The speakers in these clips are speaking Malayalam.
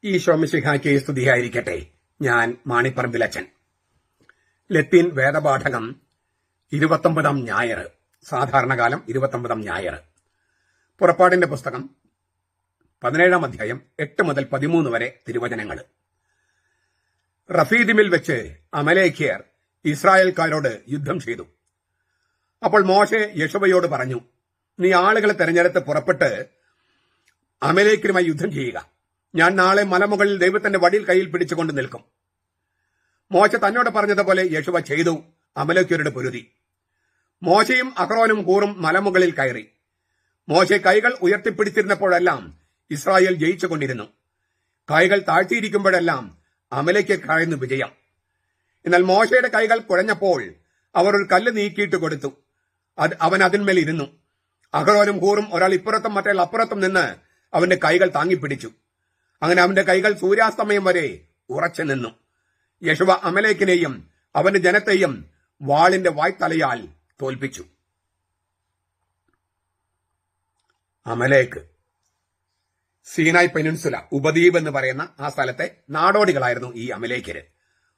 ഈശോ മിശിഹായ്ക്ക് സ്തുതിയായിരിക്കട്ടെ. ഞാൻ മാണിപ്പറമ്പിലച്ചൻ. ലത്തീൻ വേദപാഠകം 29 ഞായർ, സാധാരണകാലം 29 ഞായർ. പുറപ്പാടിന്റെ പുസ്തകം 17 അധ്യായം 8 മുതൽ 13 വരെ തിരുവചനങ്ങൾ. റഫീദിമിൽ വെച്ച് അമലേഖ്യർ ഇസ്രായേൽക്കാരോട് യുദ്ധം ചെയ്തു. അപ്പോൾ മോശെ യോശുവയോട് പറഞ്ഞു, നീ ആളുകളെ തെരഞ്ഞെടുത്ത് പുറപ്പെട്ട് അമലേഖ്യരുമായി യുദ്ധം ചെയ്യുക. ഞാൻ നാളെ മലമുകളിൽ ദൈവത്തിന്റെ വടിയിൽ കയ്യിൽ പിടിച്ചുകൊണ്ട് നിൽക്കും. മോശെ തന്നോട് പറഞ്ഞതുപോലെ യോശുവ ചെയ്തു. അമലേഖ്യരുടെ പൊരുതി. മോശയും അഹ്റോനും ഹൂറും മലമുകളിൽ കയറി. മോശെ കൈകൾ ഉയർത്തിപ്പിടിച്ചിരുന്നപ്പോഴെല്ലാം ഇസ്രായേൽ ജയിച്ചുകൊണ്ടിരുന്നു. കൈകൾ താഴ്ത്തിയിരിക്കുമ്പോഴെല്ലാം അമലേഖ്യർക്കായിരുന്നു വിജയം. എന്നാൽ മോശയുടെ കൈകൾ കുഴഞ്ഞപ്പോൾ അവർ ഒരു കല്ല് നീക്കിയിട്ട് കൊടുത്തു. അവൻ അതിന്മേൽ ഇരുന്നു. അഹ്റോനും ഹൂറും ഒരാൾ ഇപ്പുറത്തും മറ്റേ അപ്പുറത്തും നിന്ന് അവന്റെ കൈകൾ താങ്ങിപ്പിടിച്ചു. അങ്ങനെ അവന്റെ കൈകൾ സൂര്യാസ്തമയം വരെ ഉറച്ചു നിന്നു. യോശുവ അമലേക്കിനെയും അവന്റെ ജനത്തെയും വാളിന്റെ വായ്ത്തലയാൽ തോൽപ്പിച്ചു. അമലേക്ക് സീനായ് പെനിൻസുല, ഉപദ്വീപ് എന്ന് പറയുന്ന ആ സ്ഥലത്തെ നാടോടികളായിരുന്നു ഈ അമലേക്കര്.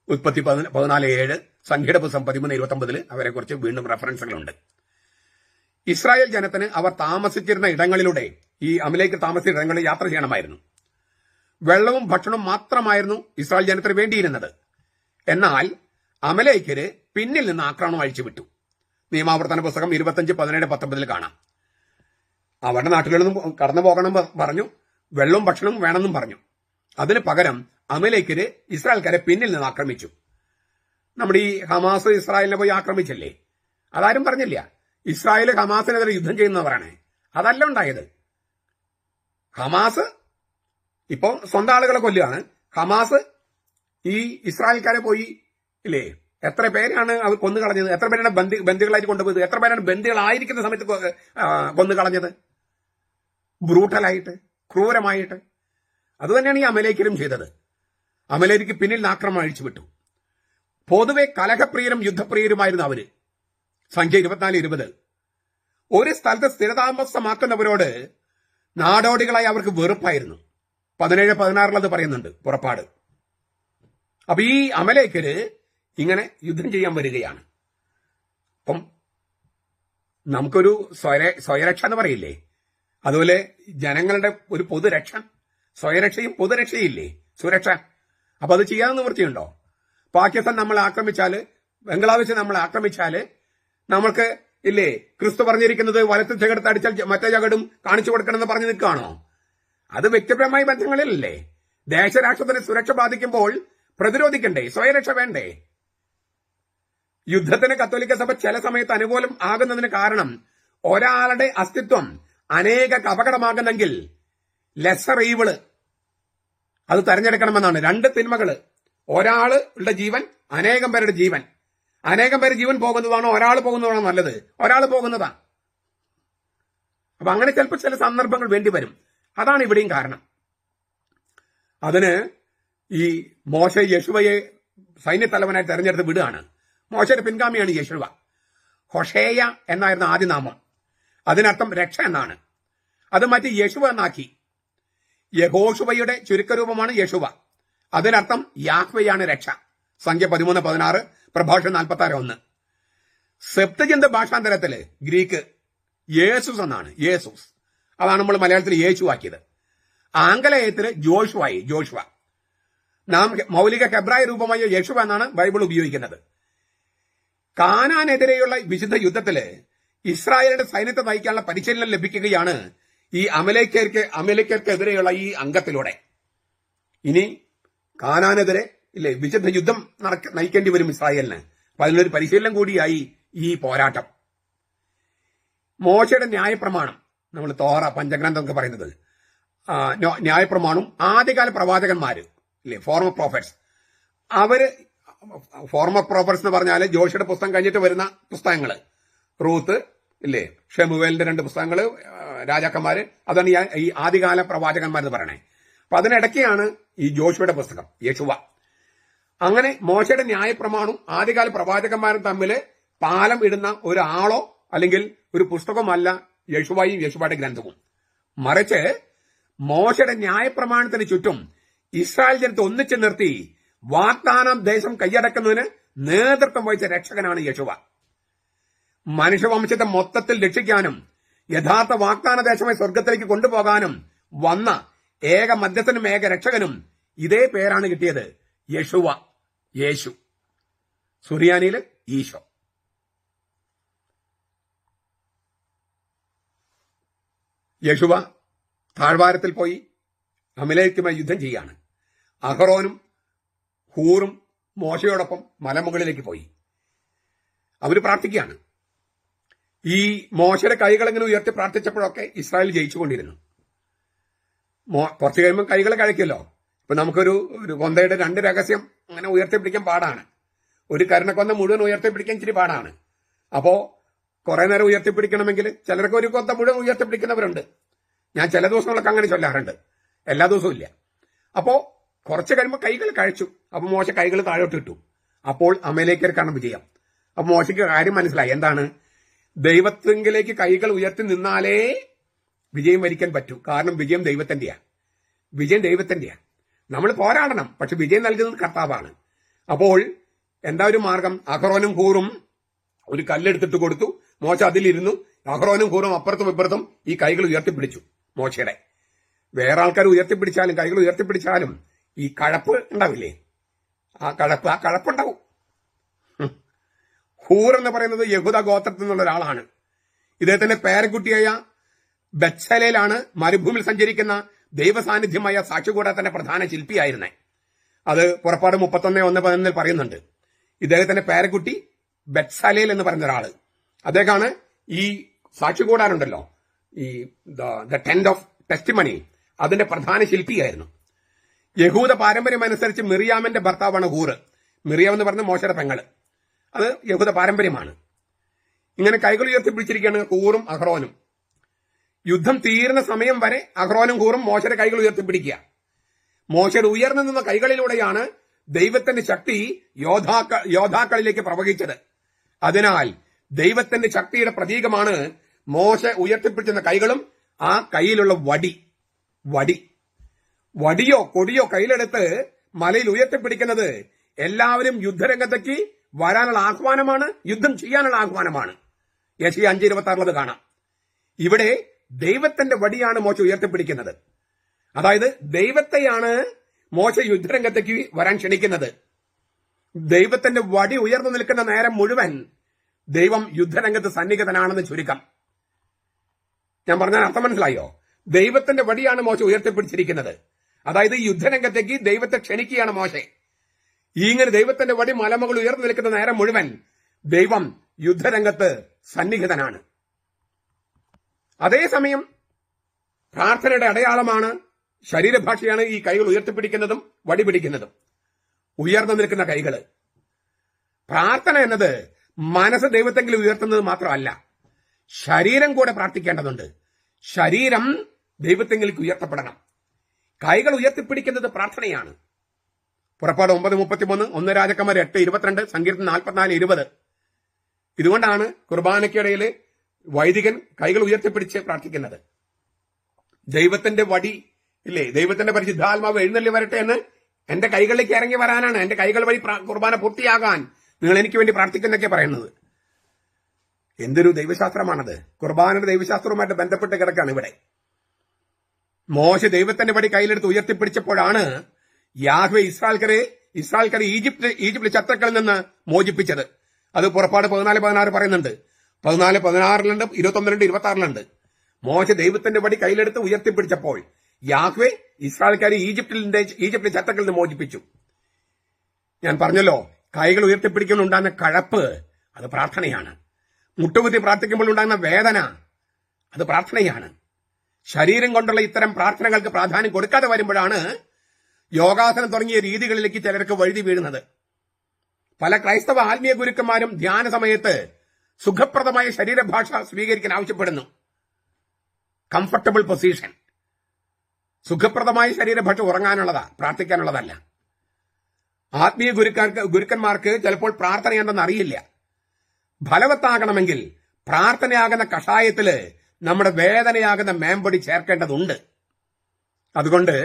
ഉൽപ്പത്തി 14:7, സംഖ്യയുടെ പുസ്തകം 13:29 അവരെ കുറിച്ച് വീണ്ടും റെഫറൻസുകളുണ്ട്. ഇസ്രായേൽ ജനത്തിന് അവർ താമസിച്ചിരുന്ന ഇടങ്ങളിലൂടെ, ഈ അമലേക്ക് താമസിച്ചിരുന്ന ഇടങ്ങളിൽ യാത്ര ചെയ്യണമായിരുന്നു. വെള്ളവും ഭക്ഷണവും മാത്രമായിരുന്നു ഇസ്രായേൽ ജനത്തിന് വേണ്ടിയിരുന്നത്. എന്നാൽ അമലേക്കര് പിന്നിൽ നിന്ന് ആക്രമണം അഴിച്ചുവിട്ടു. നിയമാവർത്തന പുസ്തകം 25:17-19 കാണാം. അവരുടെ നാട്ടിലൊന്നും കടന്നു പോകണം പറഞ്ഞു, വെള്ളവും ഭക്ഷണവും വേണമെന്നും പറഞ്ഞു. അതിന് പകരം അമലേക്കര് ഇസ്രായേൽക്കാരെ പിന്നിൽ നിന്ന് ആക്രമിച്ചു. നമ്മുടെ ഈ ഹമാസ് ഇസ്രായേലിനെ പോയി ആക്രമിച്ചില്ലേ? അതാരും പറഞ്ഞില്ല. ഇസ്രായേൽ ഹമാസിനെതിരെ യുദ്ധം ചെയ്യുന്നവരാണ്. അതല്ല ഉണ്ടായത്. ഹമാസ് ഇപ്പൊ സ്വന്തം ആളുകളെ കൊല്ലുകയാണ്. ഹമാസ് ഈ ഇസ്രായേൽക്കാരെ പോയി ഇല്ലേ, എത്ര പേരാണ് അവർ കൊന്നു കളഞ്ഞത്? എത്ര പേരാണ് ബന്ദികളായിട്ട് കൊണ്ടുപോയത്? എത്ര പേരാണ് ബന്ദികളായിരിക്കുന്ന സമയത്ത് കൊന്നു കളഞ്ഞത്? ബ്രൂട്ടലായിട്ട്, ക്രൂരമായിട്ട്. അതുതന്നെയാണ് ഈ അമലേക്കരും ചെയ്തത്. അമലേക്ക് പിന്നിൽ ആക്രമണം അഴിച്ചുവിട്ടു. പൊതുവെ കലഹപ്രിയരും യുദ്ധപ്രിയരുമായിരുന്നു അവര്. സംഖ്യ 24:20. ഒരു സ്ഥലത്ത് സ്ഥിരതാമസമാക്കുന്നവരോട് നാടോടികളായി അവർക്ക് വെറുപ്പായിരുന്നു. 17-16 അത് പറയുന്നുണ്ട് പുറപ്പാട്. അപ്പൊ ഈ അമലേക്കര് ഇങ്ങനെ യുദ്ധം ചെയ്യാൻ വരികയാണ്. അപ്പം നമുക്കൊരു സ്വയരക്ഷ എന്ന് പറയില്ലേ, അതുപോലെ ജനങ്ങളുടെ ഒരു പൊതുരക്ഷ, സ്വയരക്ഷയും പൊതുരക്ഷയില്ലേ, സുരക്ഷ. അപ്പൊ അത് ചെയ്യാൻ നിവൃത്തിയുണ്ടോ? പാകിസ്ഥാൻ നമ്മൾ ആക്രമിച്ചാല്, ബംഗ്ലാദേശ് നമ്മൾ ആക്രമിച്ചാല് നമ്മൾക്ക് ഇല്ലേ ക്രിസ്തു പറഞ്ഞിരിക്കുന്നത് വലത്ത് ചകടത്ത് അടിച്ചാൽ മറ്റേ ചകടും കാണിച്ചു കൊടുക്കണമെന്ന് പറഞ്ഞു നിൽക്കുകയാണോ? അത് വ്യക്തിപരമായ ബന്ധങ്ങളിലല്ലേ? ദേശരാഷ്ട്രത്തിന് സുരക്ഷ ബാധിക്കുമ്പോൾ പ്രതിരോധിക്കണ്ടേ? സ്വയരക്ഷ വേണ്ടേ? യുദ്ധത്തിന് കത്തോലിക്ക സഭ ചില സമയത്ത് അനുകൂലം ആകുന്നതിന് കാരണം ഒരാളുടെ അസ്തിത്വം അനേകർക്ക് അപകടമാകുന്നെങ്കിൽ ലെസർ ഈവിള് അത് തെരഞ്ഞെടുക്കണമെന്നാണ്. 2 തിന്മകള്, ഒരാളുടെ ജീവൻ, അനേകം പേരുടെ ജീവൻ. അനേകം പേര് ജീവൻ പോകുന്നതാണോ ഒരാൾ പോകുന്നതാണോ നല്ലത്? ഒരാൾ പോകുന്നതാ. അപ്പൊ അങ്ങനെ ചിലപ്പോൾ ചില സന്ദർഭങ്ങൾ വേണ്ടിവരും. അതാണ് ഇവിടെയും കാരണം. അതിന് ഈ മോശ യോശുവയെ സൈന്യത്തലവനായി തെരഞ്ഞെടുത്ത് വിടുകയാണ്. മോശയുടെ പിൻഗാമിയാണ് യോശുവ. ഹോഷേയ എന്നായിരുന്നു ആദ്യ നാമം. അതിനർത്ഥം രക്ഷ എന്നാണ്. അത് മാറ്റി യോശുവ എന്നാക്കി. യഹോശുവയുടെ ചുരുക്കരൂപമാണ് യോശുവ. അതിനർത്ഥം യാഹ്വയാണ് രക്ഷ. സംഖ്യ 13:16, പ്രഭാഷണം 46:1. സെപ്തജിന്ത് ഭാഷാന്തരത്തില് ഗ്രീക്ക് യേസുസ് എന്നാണ്. യേസുസ്, അതാണ് നമ്മൾ മലയാളത്തിൽ യേശു ആക്കിയത്. ആംഗലേയത്തില് ജോഷുവ. നാം മൗലിക ഹെബ്രായ രൂപമായ യേശുവ എന്നാണ് ബൈബിൾ ഉപയോഗിക്കുന്നത്. കാനാനെതിരെയുള്ള വിശുദ്ധ യുദ്ധത്തില് ഇസ്രായേലിന്റെ സൈന്യത്തെ നയിക്കാനുള്ള പരിശീലനം ലഭിക്കുകയാണ് ഈ അമലേക്കർക്കെതിരെയുള്ള ഈ അംഗത്തിലൂടെ. ഇനി കാനാനെതിരെ ഇല്ലേ വിശുദ്ധ യുദ്ധം നയിക്കേണ്ടി വരും ഇസ്രായേലിന്. അപ്പൊ അതിനൊരു പരിശീലനം കൂടിയായി ഈ പോരാട്ടം. മോശയുടെ ന്യായപ്രമാണം, നമ്മൾ തോറ പഞ്ചഗ്രന്ഥം ഒക്കെ പറയുന്നത്, ന്യായപ്രമാണം ആദ്യകാല പ്രവാചകന്മാര് ഇല്ലേ, ഫോർമർ പ്രോഫറ്റ്സ്. ഫോർമർ പ്രോഫറ്റ്സ് എന്ന് പറഞ്ഞാല് ജോഷിയുടെ പുസ്തകം കഴിഞ്ഞിട്ട് വരുന്ന പുസ്തകങ്ങള്, റൂത്ത് ഇല്ലേ, ഷെമുവേലിന്റെ 2 പുസ്തകങ്ങള്, രാജാക്കന്മാര്, അതാണ് ഈ ആദ്യകാല പ്രവാചകന്മാരെന്ന് പറയണേ. അപ്പൊ അതിനിടയ്ക്കാണ് ഈ ജോഷുവയുടെ പുസ്തകം, യേശുവ. അങ്ങനെ മോശയുടെ ന്യായപ്രമാണവും ആദ്യകാല പ്രവാചകന്മാരും തമ്മിൽ പാലം ഇടുന്ന ഒരാളോ അല്ലെങ്കിൽ ഒരു പുസ്തകമല്ല യേശുവയും യേശുവയുടെ ഗ്രന്ഥവും. മറിച്ച് മോശയുടെ ന്യായപ്രമാണത്തിന് ചുറ്റും ഇസ്രായേൽ ജനത്തെ ഒന്നിച്ചു നിർത്തി വാഗ്ദാനം ദേശം കൈയടക്കുന്നതിന് നേതൃത്വം വഹിച്ച രക്ഷകനാണ് യേശുവ. മനുഷ്യവംശത്തെ മൊത്തത്തിൽ രക്ഷിക്കാനും യഥാർത്ഥ വാഗ്ദാന ദേശമായി സ്വർഗത്തിലേക്ക് കൊണ്ടുപോകാനും വന്ന ഏക മധ്യസ്ഥനും ഏക രക്ഷകനും ഇതേ പേരാണ് കിട്ടിയത്, യേശുവ, യേശു. സുറിയാനിയില് ഈശോ. യേശുവ താഴ്വാരത്തിൽ പോയി അമലേക്കുമായി യുദ്ധം ചെയ്യാണ്. അഹറോനും ഹൂറും മോശയോടൊപ്പം മലമുകളിലേക്ക് പോയി. അവര് പ്രാർത്ഥിക്കുകയാണ്. ഈ മോശയുടെ കൈകൾ ഇങ്ങനെ ഉയർത്തി പ്രാർത്ഥിച്ചപ്പോഴൊക്കെ ഇസ്രായേൽ ജയിച്ചുകൊണ്ടിരുന്നു. കുറച്ചു കഴിയുമ്പോൾ കൈകൾ കഴിക്കുമല്ലോ. ഇപ്പൊ നമുക്കൊരു കൊന്തയുടെ 2 രഹസ്യം അങ്ങനെ ഉയർത്തിപ്പിടിക്കാൻ പാടാണ്. ഒരു കരുണക്കൊന്ന മുഴുവൻ ഉയർത്തിപ്പിടിക്കാൻ ഇച്ചിരി പാടാണ്. അപ്പോ കുറെ നേരം ഉയർത്തിപ്പിടിക്കണമെങ്കിൽ ചിലർക്ക് ഒരു കൊന്ത മുഴുവൻ ഉയർത്തിപ്പിടിക്കുന്നവരുണ്ട്. ഞാൻ ചില ദിവസങ്ങളൊക്കെ അങ്ങനെ ചൊല്ലാറുണ്ട്, എല്ലാ ദിവസവും ഇല്ല. അപ്പോ കുറച്ച് കഴിയുമ്പോൾ കൈകൾ കഴിച്ചു. അപ്പൊ മോശ കൈകൾ താഴോട്ട് ഇട്ടു. അപ്പോൾ അമലേക്കർക്കാണ് വിജയം. അപ്പൊ മോശയ്ക്ക് കാര്യം മനസ്സിലായി. എന്താണ്? ദൈവത്തിങ്കിലേക്ക് കൈകൾ ഉയർത്തി നിന്നാലേ വിജയം വരിക്കാൻ പറ്റൂ. കാരണം വിജയം ദൈവത്തിന്റെയാണ്. വിജയം ദൈവത്തിന്റെയാണ്. നമ്മൾ പോരാടണം, പക്ഷെ വിജയം നൽകുന്നത് കർത്താവാണ്. അപ്പോൾ എന്താ ഒരു മാർഗം? അഹറോനും ഹൂറും ഒരു കല്ലെടുത്തിട്ട് കൊടുത്തു. മോശ അതിലിരുന്നു. അഹറോനും ഹൂറും അപ്പുറത്തും ഇപ്പുറത്തും ഈ കൈകൾ ഉയർത്തിപ്പിടിച്ചു മോശയുടെ. വേറെ ആൾക്കാർ ഉയർത്തിപ്പിടിച്ചാലും കൈകൾ ഉയർത്തിപ്പിടിച്ചാലും ഈ കഴപ്പ് ഉണ്ടാവില്ലേ? ആ കഴപ്പുണ്ടാവും. ഹൂർ എന്ന് പറയുന്നത് യഹൂദ ഗോത്രത്തിൽ നിന്നുള്ള ഒരാളാണ്. ഇദ്ദേഹത്തിന്റെ പേരക്കുട്ടിയായ ബത്സലേലാണ് മരുഭൂമിയിൽ സഞ്ചരിക്കുന്ന ദൈവസാന്നിധ്യമായ സാക്ഷികൂടാരത്തിന്റെ പ്രധാന ശില്പിയായിരുന്നേ. അത് പുറപ്പാട് 31:1-11 പറയുന്നുണ്ട്. ഇദ്ദേഹത്തിന്റെ പേരക്കുട്ടി ബത്സലേൽ എന്ന് പറയുന്ന ഒരാള്, അദ്ദേഹമാണ് ഈ സാക്ഷികൂടാരുണ്ടല്ലോ, ഈ ദ ടെന്റ് ഓഫ് ടെസ്റ്റിമണി, അതിന്റെ പ്രധാന ശില്പിയായിരുന്നു. യഹൂദ പാരമ്പര്യം അനുസരിച്ച് മിറിയാമിന്റെ ഭർത്താവാണ് ഹൂർ. മിറിയാം എന്ന് പറഞ്ഞ മോശയുടെ പെങ്ങള്. അത് യഹൂദ പാരമ്പര്യമാണ്. ഇങ്ങനെ കൈകൾ ഉയർത്തിപ്പിടിച്ചിരിക്കുകയാണ് ഹൂറും അഹ്റോനും. യുദ്ധം തീരുന്ന സമയം വരെ അഹ്റോനും ഹൂറും മോശയുടെ കൈകൾ ഉയർത്തിപ്പിടിക്കുക. മോശയുടെ ഉയർന്നു നിന്ന കൈകളിലൂടെയാണ് ദൈവത്തിന്റെ ശക്തി യോദ്ധാക്കളിലേക്ക് പ്രവഹിച്ചത്. അതിനാൽ ദൈവത്തിന്റെ ശക്തിയുടെ പ്രതീകമാണ് മോശ ഉയർത്തിപ്പിടിച്ചിരുന്ന കൈകളും ആ കയ്യിലുള്ള വടിയോ കൊടിയോ കയ്യിലെടുത്ത് മലയിൽ ഉയർത്തിപ്പിടിക്കുന്നത് എല്ലാവരും യുദ്ധരംഗത്തേക്ക് വരാനുള്ള ആഹ്വാനമാണ്, യുദ്ധം ചെയ്യാനുള്ള ആഹ്വാനമാണ്. യെശയ്യാ 5:26 കാണാം. ഇവിടെ ദൈവത്തിന്റെ വടിയാണ് മോശ ഉയർത്തിപ്പിടിക്കുന്നത്. അതായത് ദൈവത്തെയാണ് മോശ യുദ്ധരംഗത്തേക്ക് വരാൻ ക്ഷണിക്കുന്നത്. ദൈവത്തിന്റെ വടി ഉയർന്നു നിൽക്കുന്ന നേരം മുഴുവൻ ദൈവം യുദ്ധരംഗത്ത് സന്നിഹിതനാണെന്ന് ചുരുക്കം. ഞാൻ പറഞ്ഞാൽ അർത്ഥം മനസ്സിലായോ? ദൈവത്തിന്റെ വടിയാണ് മോശ ഉയർത്തിപ്പിടിച്ചിരിക്കുന്നത്. അതായത് യുദ്ധരംഗത്തേക്ക് ദൈവത്തെ ക്ഷണിക്കുകയാണ് മോശെ. ഇങ്ങനെ ദൈവത്തിന്റെ വടി മലമുകൾ ഉയർന്നു നിൽക്കുന്ന നേരം മുഴുവൻ ദൈവം യുദ്ധരംഗത്ത് സന്നിഹിതനാണ്. അതേസമയം പ്രാർത്ഥനയുടെ അടയാളമാണ്, ശരീരഭാഷയാണ് ഈ കൈകൾ ഉയർത്തിപ്പിടിക്കുന്നതും വടി പിടിക്കുന്നതും. ഉയർന്നു നിൽക്കുന്ന കൈകള്. പ്രാർത്ഥന എന്നത് മനസ്സ് ദൈവത്തെങ്കിൽ ഉയർത്തുന്നത് മാത്രമല്ല, ശരീരം കൂടെ പ്രാർത്ഥിക്കേണ്ടതുണ്ട്. ശരീരം ദൈവത്തെങ്കിലേക്ക് ഉയർത്തപ്പെടണം. കൈകൾ ഉയർത്തിപ്പിടിക്കുന്നത് പ്രാർത്ഥനയാണ്. പുറപ്പാട് 9:33, 1 രാജാക്കന്മാർ 8:22, സങ്കീർത്തനം 44:20. ഇതുകൊണ്ടാണ് കുർബാനയ്ക്കിടയിൽ വൈദികൻ കൈകൾ ഉയർത്തിപ്പിടിച്ച് പ്രാർത്ഥിക്കുന്നത്. ദൈവത്തിന്റെ വടി ഇല്ലേ, ദൈവത്തിന്റെ പരിശുദ്ധാത്മാവ് എഴുന്നള്ളി വരട്ടെ എന്ന് എന്റെ കൈകളിലേക്ക് ഇറങ്ങി വരാനാണ്, എന്റെ കൈകൾ വഴി കുർബാന പൂർത്തിയാകാൻ നിങ്ങൾ എനിക്ക് വേണ്ടി പ്രാർത്ഥിക്കുന്നൊക്കെ പറയുന്നത്. എന്തൊരു ദൈവശാസ്ത്രമാണത്! കുർബാനയുടെ ദൈവശാസ്ത്രവുമായിട്ട് ബന്ധപ്പെട്ട് കിടക്കാണ് ഇവിടെ. മോശ ദൈവത്തിന്റെ വടി കയ്യിലെടുത്ത് ഉയർത്തിപ്പിടിച്ചപ്പോഴാണ് യാഹ്വേ ഇസ്രായേൽക്കരെ ഈജിപ്തിലെ ശത്രുക്കളിൽ നിന്ന് മോചിപ്പിച്ചത്. അത് പുറപ്പാട് 14:16 പറയുന്നുണ്ട്. 14:16 21:2, 26 മോശ ദൈവത്തിന്റെ വടി കയ്യിലെടുത്ത് ഉയർത്തിപ്പിടിച്ചപ്പോൾ യാഹ്വേ ഇസ്രായേൽക്കാരെ ഈജിപ്തിലെ ശത്രുക്കളിൽ നിന്ന് മോചിപ്പിച്ചു. ഞാൻ പറഞ്ഞല്ലോ, കൈകൾ ഉയർത്തിപ്പിടിക്കുമ്പോൾ ഉണ്ടാകുന്ന കഴപ്പ് അത് പ്രാർത്ഥനയാണ്. മുട്ടുകുത്തി പ്രാർത്ഥിക്കുമ്പോൾ ഉണ്ടാകുന്ന വേദന അത് പ്രാർത്ഥനയാണ്. ശരീരം കൊണ്ടുള്ള ഇത്തരം പ്രാർത്ഥനകൾക്ക് പ്രാധാന്യം കൊടുക്കാതെ വരുമ്പോഴാണ് യോഗാസനം തുടങ്ങിയ രീതികളിലേക്ക് ചിലർക്ക് വഴുതി വീഴുന്നത്. പല ക്രൈസ്തവ ആത്മീയ ഗുരുക്കന്മാരും ധ്യാന സമയത്ത് സുഖപ്രദമായ ശരീരഭാഷ സ്വീകരിക്കാൻ ആവശ്യപ്പെടുന്നു. Comfortable position. സുഖപ്രദമായ ശരീരഭാഷ ഉറങ്ങാനുള്ളതാ, പ്രാർത്ഥിക്കാനുള്ളതല്ല. ആത്മീയ ഗുരുക്കന്മാർക്ക് ചിലപ്പോൾ പ്രാർത്ഥന എന്തെന്ന് അറിയില്ല. ഫലവത്താകണമെങ്കിൽ പ്രാർത്ഥനയാകുന്ന കഷായത്തില് നമ്മുടെ വേദനയാകുന്ന മേമ്പൊടി ചേർക്കേണ്ടതുണ്ട്. അതുകൊണ്ട്